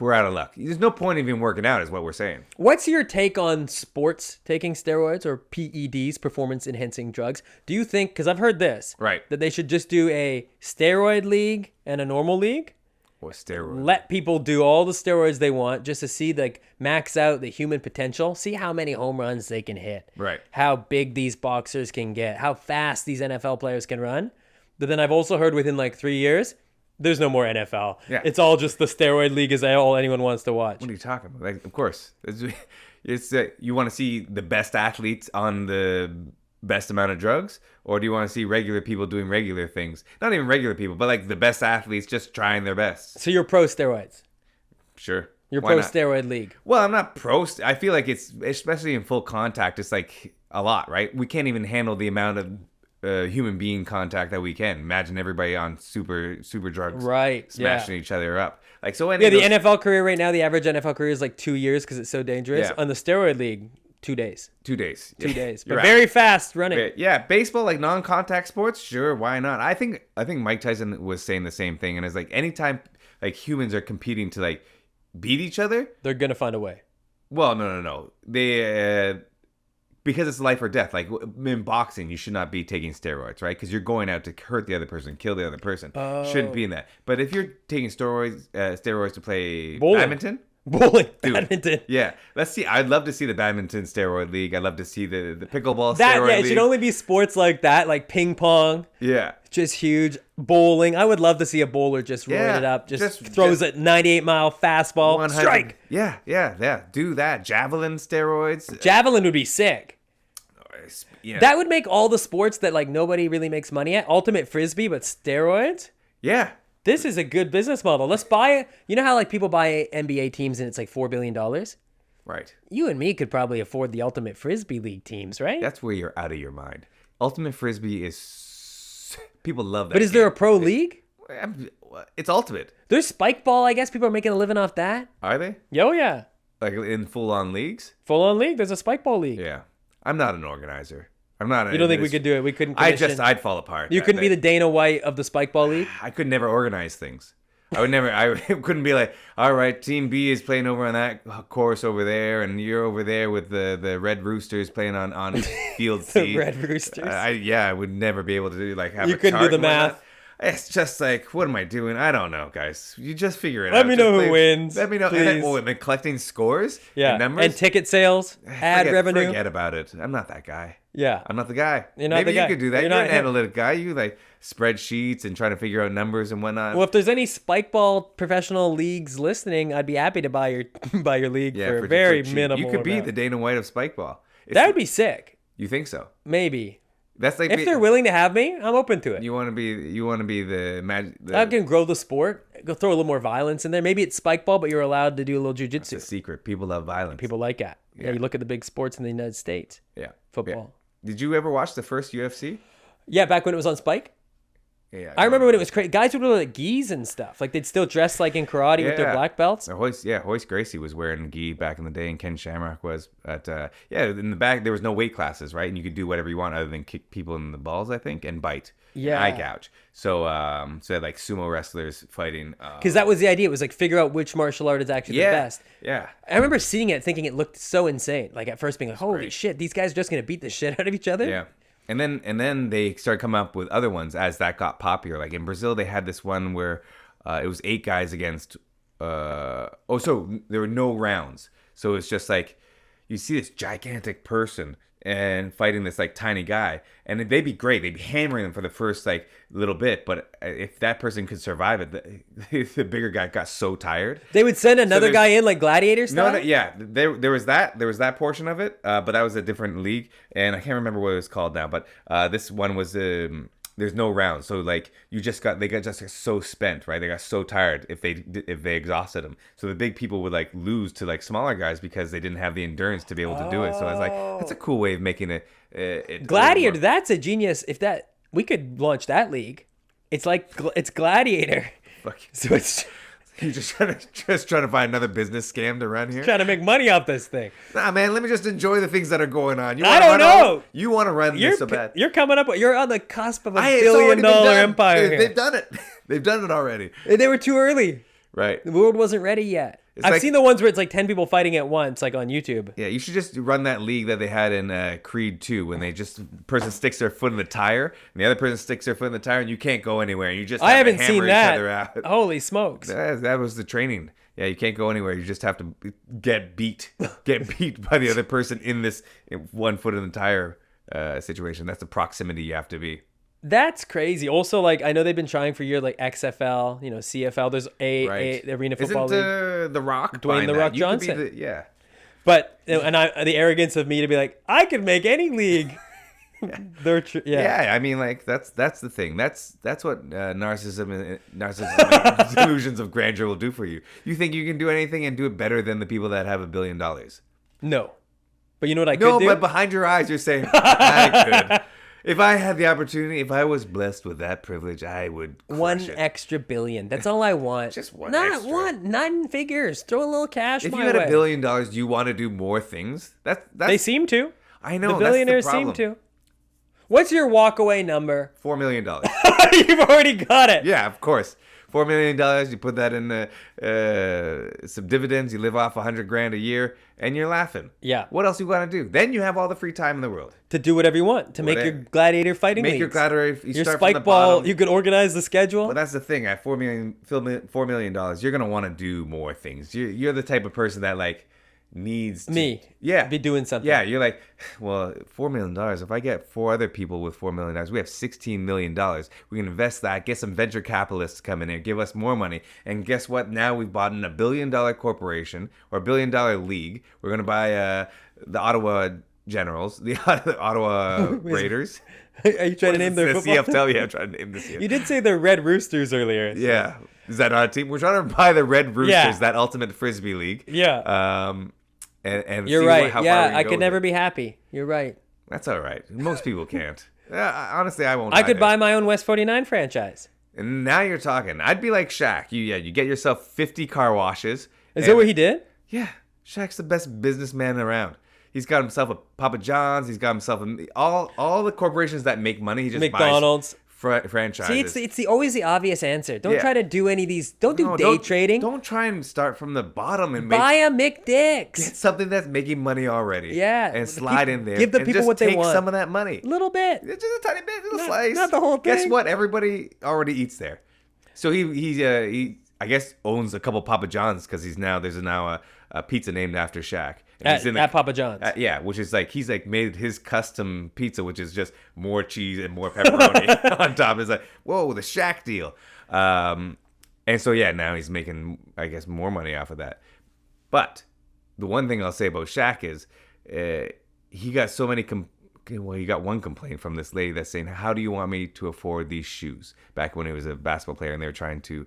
we're out of luck. There's no point in even working out is what we're saying. What's your take on sports taking steroids or PEDs, performance enhancing drugs? Do you think, because I've heard this, right, that they should just do a steroid league and a normal league? Or steroid. Let people do all the steroids they want just to see, like, max out the human potential. See how many home runs they can hit. Right. How big these boxers can get. How fast these NFL players can run. But then I've also heard within like 3 years, there's no more NFL. Yeah. It's all just the steroid league is all anyone wants to watch. What are you talking about? Like, of course. It's you want to see the best athletes on the best amount of drugs, or do you want to see regular people doing regular things? Not even regular people, but like the best athletes just trying their best. So you're pro steroids? Sure. You're pro steroid league? Well, I'm not pro. I feel like it's, especially in full contact, it's like a lot, right? We can't even handle the amount of human being contact that we can. Imagine everybody on super drugs, right? Smashing each other up. Like, so the NFL career right now, the average NFL career is like 2 years because it's so dangerous. Yeah. On the steroid league, 2 days. 2 days. 2 days. But right. Very fast running. Yeah, baseball, like non-contact sports, sure, why not? I think Mike Tyson was saying the same thing, and it's like anytime like humans are competing to like beat each other, they're gonna find a way. Well, no. They because it's life or death. Like in boxing, you should not be taking steroids, right? Because you're going out to hurt the other person, kill the other person. Oh. Shouldn't be in that. But if you're taking steroids to play badminton. Badminton. Yeah. Let's see. I'd love to see the badminton steroid league. I'd love to see the pickleball steroid league. It should only be sports like that, like ping pong. Yeah. Just huge. Bowling. I would love to see a bowler just roid it up. Just throws a 98-mile fastball. 100. Strike. Yeah. Do that. Javelin steroids. Javelin would be sick. Yeah. That would make all the sports that like nobody really makes money at. Ultimate Frisbee, but steroids. Yeah. This is a good business model. Let's buy. You know how like people buy NBA teams and it's like $4 billion. Right. You and me could probably afford the Ultimate Frisbee League teams, right? That's where you're out of your mind. Ultimate Frisbee is... People love that But is there a pro league? It's ultimate. There's spike ball. I guess people are making a living off that. Are they? Yo, yeah. Like in full-on leagues? Full on league. There's a spike ball league. Yeah. I'm not an organizer. I'm not. You don't think we could do it? We couldn't. Commission. I'd fall apart. You couldn't be the Dana White of the spike ball league. I could never organize things. I couldn't be like, all right, Team B is playing over on that course over there, and you're over there with the Red Roosters playing on field C. The Red Roosters. I would never be able to do like have you a couldn't chart do the and whatnot. math. It's just like, what am I doing? I don't know, guys. You just figure it out. Let me know Just who wins. Let me know. Please. And then collecting scores, Yeah, and numbers, and ticket sales, ad revenue. Forget about it. I'm not that guy. Yeah, I'm not the guy. You're not Maybe the guy. you could do that. You're You're not an him. analytic guy. You like spreadsheets and trying to figure out numbers and whatnot. Well, if there's any spike ball professional leagues listening, I'd be happy to buy your league for very cheap. minimal. You could be amount. the Dana White of Spikeball. That would be sick. You think so? Maybe That's like if they're willing to have me, I'm open to it. You want to be the magic. I can grow the sport. Go throw a little more violence in there. Maybe it's spike ball, but you're allowed to do a little The jujitsu. secret. People love violence. People like that. Yeah. You look at the big sports in the United States. Yeah. Football. Yeah. Did you ever watch the first UFC? Yeah, back when it was on Spike. Yeah. I remember when it was crazy. Guys would wear like gis and stuff. Like they'd still dress like in karate with their black belts. Hoist Gracie was wearing gi back in the day, and Ken Shamrock was. But in the back there was no weight classes, right? And you could do whatever you want other than kick people in the balls, I think, and bite. Yeah. Eye gouge. So like sumo wrestlers fighting. Because that was the idea. It was like figure out which martial art is actually the best. Yeah. I remember seeing it, thinking it looked so insane. Like at first being like, holy shit, these guys are just gonna beat the shit out of each other. Yeah. And then they started coming up with other ones as that got popular. Like in Brazil, they had this one where it was 8 guys against. So there were no rounds. So it's just like you see this gigantic person and fighting this like tiny guy, and they'd be great. They'd be hammering them for the first like little bit, but if that person could survive it, the bigger guy got so tired. They would send another guy in like gladiator style. No, yeah, there was that portion of it, but that was a different league, and I can't remember what it was called now. But this one was there's no round, so like they got just so spent, right? They got so tired if they exhausted them. So the big people would like lose to like smaller guys because they didn't have the endurance to be able to do it. So I was like, that's a cool way of making it Gladiator. That's a genius. If that we could launch that league, it's like it's Gladiator. Fuck. So it's. You're just trying to find another business scam to run here. Trying to make money off this thing. Nah, man. Let me just enjoy the things that are going on. I don't know. You want to run this so bad. You're coming up. You're on the cusp of a It's $1 billion already been done. empire. Here. They've done it. They've done it already. They were too early. Right. The world wasn't ready yet. I've like- seen the ones where it's like 10 people fighting at once, like on YouTube. Yeah, you should just run that league that they had in Creed 2 when they just person sticks their foot in the tire and the other person sticks their foot in the tire and you can't go anywhere and you just I have to haven't hammer seen each that. other out. Holy smokes. That was the training. Yeah, you can't go anywhere. You just have to get beat by the other person in this 1 foot in the tire situation. That's the proximity you have to be. That's crazy. Also, like, I know they've been trying for years, like XFL, CFL. There's a arena football league. Isn't The Rock Dwayne behind The that? Rock You could be Johnson. yeah. But, the arrogance of me to be like, I could make any league. Yeah, I mean, like that's the thing. That's what narcissism, delusions of grandeur will do for you. You think you can do anything and do it better than the people that have $1 billion. No. But you know what I could do? No, but behind your eyes, you're saying I could. If I had the opportunity, if I was blessed with that privilege, I would crush one it. extra billion. That's all I want. Just one Not extra. one. 9 figures. Throw a little cash If my you had way. $1 billion, do you want to do more things? That's They seem to. I know. The billionaires that's the seem problem. to. What's your walkaway number? $4 million. You've already got it. Yeah, of course. $4 million. You put that in some dividends. You live off $100,000 a year, and you're laughing. Yeah. What else you want to do? Then you have all the free time in the world. To do whatever you want. To make your gladiator fighting Make leagues. your gladiator. You Your start from the spike ball. bottom. You can organize the schedule. But that's the thing. At $4 million, you're gonna want to do more things. You're the type of person that like needs to, Me. Yeah. Be doing something. Yeah, you're like, well, $4 million. If I get 4 other people with $4 million, we have $16 million. We can invest that, get some venture capitalists to come in here, give us more money. And guess what? Now we've bought in $1 billion corporation or $1 billion league. We're going to buy the Ottawa Generals, the Ottawa Raiders. Are you trying to name their football team? CFL? Yeah, I'm trying to name the CFL. You did say the Red Roosters earlier. So. Yeah. Is that not a team? We're trying to buy the Red Roosters, that ultimate frisbee league. Yeah. And you're see right. how Yeah, far I could never be happy. You're right. That's all right. Most people can't. Honestly, I won't. I could buy my own West 49 franchise. And now you're talking. I'd be like Shaq. You get yourself 50 car washes. Is that what he did? Yeah. Shaq's the best businessman around. He's got himself a Papa John's. He's got himself all the corporations that make money. He just McDonald's. buys franchises. See, it's always the obvious answer. Don't try to do any of these. Don't do day trading. Don't try and start from the bottom and buy a McDick's. Get something that's making money already. Yeah, and slide in there. Give the people what they want. Take some of that money. A little bit. Just a tiny bit, little slice. Not the whole thing. Guess what? Everybody already eats there. So he I guess owns a couple Papa John's because there's now a pizza named after Shaq. And at Papa John's. Yeah, which is he's made his custom pizza, which is just more cheese and more pepperoni on top. It's like, whoa, the Shaq deal. And so now he's making, I guess, more money off of that. But the one thing I'll say about Shaq is he got so many. He got one complaint from this lady that's saying, "How do you want me to afford these shoes?" Back when he was a basketball player, and they were trying to.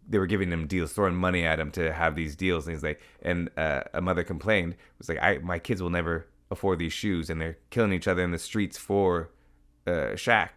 They were giving him deals, throwing money at him to have these deals, and he's like, a mother complained, was like, my kids will never afford these shoes, and they're killing each other in the streets for Shaq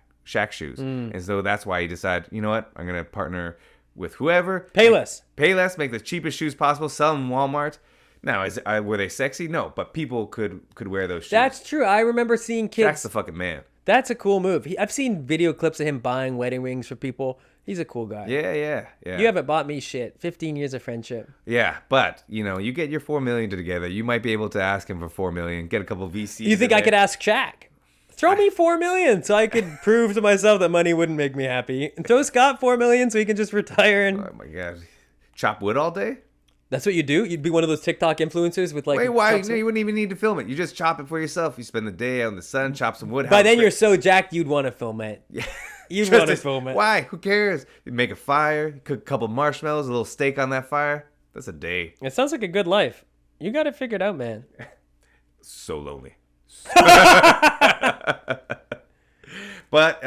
shoes, and so that's why he decided, you know what, I'm gonna partner with whoever, Payless, make the cheapest shoes possible, sell them in Walmart. Now, were they sexy? No, but people could wear those shoes. That's true. I remember seeing kids. Shaq's the fucking man. That's a cool move. I've seen video clips of him buying wedding rings for people. He's a cool guy. Yeah. You haven't bought me shit. 15 years of friendship. Yeah, but, you get your $4 million together. You might be able to ask him for $4 million, get a couple VCs. You think I could ask Shaq? Throw me $4 million so I could prove to myself that money wouldn't make me happy. And throw Scott $4 million so he can just retire and... Oh, my God. Chop wood all day? That's what you do? You'd be one of those TikTok influencers with Wait, why? No, you wouldn't even need to film it. You just chop it for yourself. You spend the day out in the sun, chop some wood. By then you're so jacked you'd want to film it. Yeah. You'd want to film it. Why? Who cares? You make a fire, cook a couple marshmallows, a little steak on that fire. That's a day. It sounds like a good life. You got it figured out, man. So lonely. But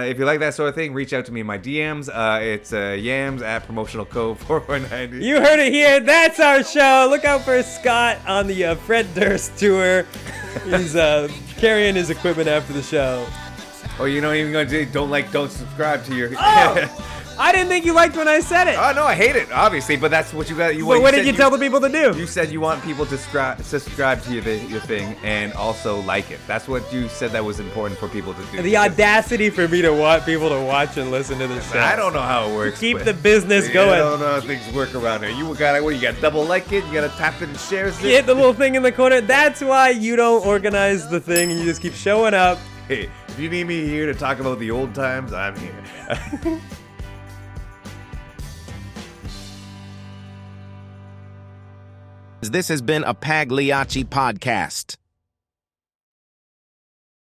if you like that sort of thing, reach out to me in my DMs. It's yams at promotional code 4490. You heard it here. That's our show. Look out for Scott on the Fred Durst tour. He's carrying his equipment after the show. Oh, you know what I'm going to do? Don't subscribe to your... Oh! I didn't think you liked when I said it. Oh, no, I hate it, obviously, but that's what you got. But what did you tell the people to do? You said you want people to subscribe to your thing and also like it. That's what you said that was important for people to do. The audacity for me to want people to watch and listen to the show. I don't know how it works. Keep the business going. I don't know how things work around here. You got double like it, you got to tap it and share it. Hit the little thing in the corner. That's why you don't organize the thing and you just keep showing up. Hey, if you need me here to talk about the old times, I'm here. This has been a Pagliacci podcast.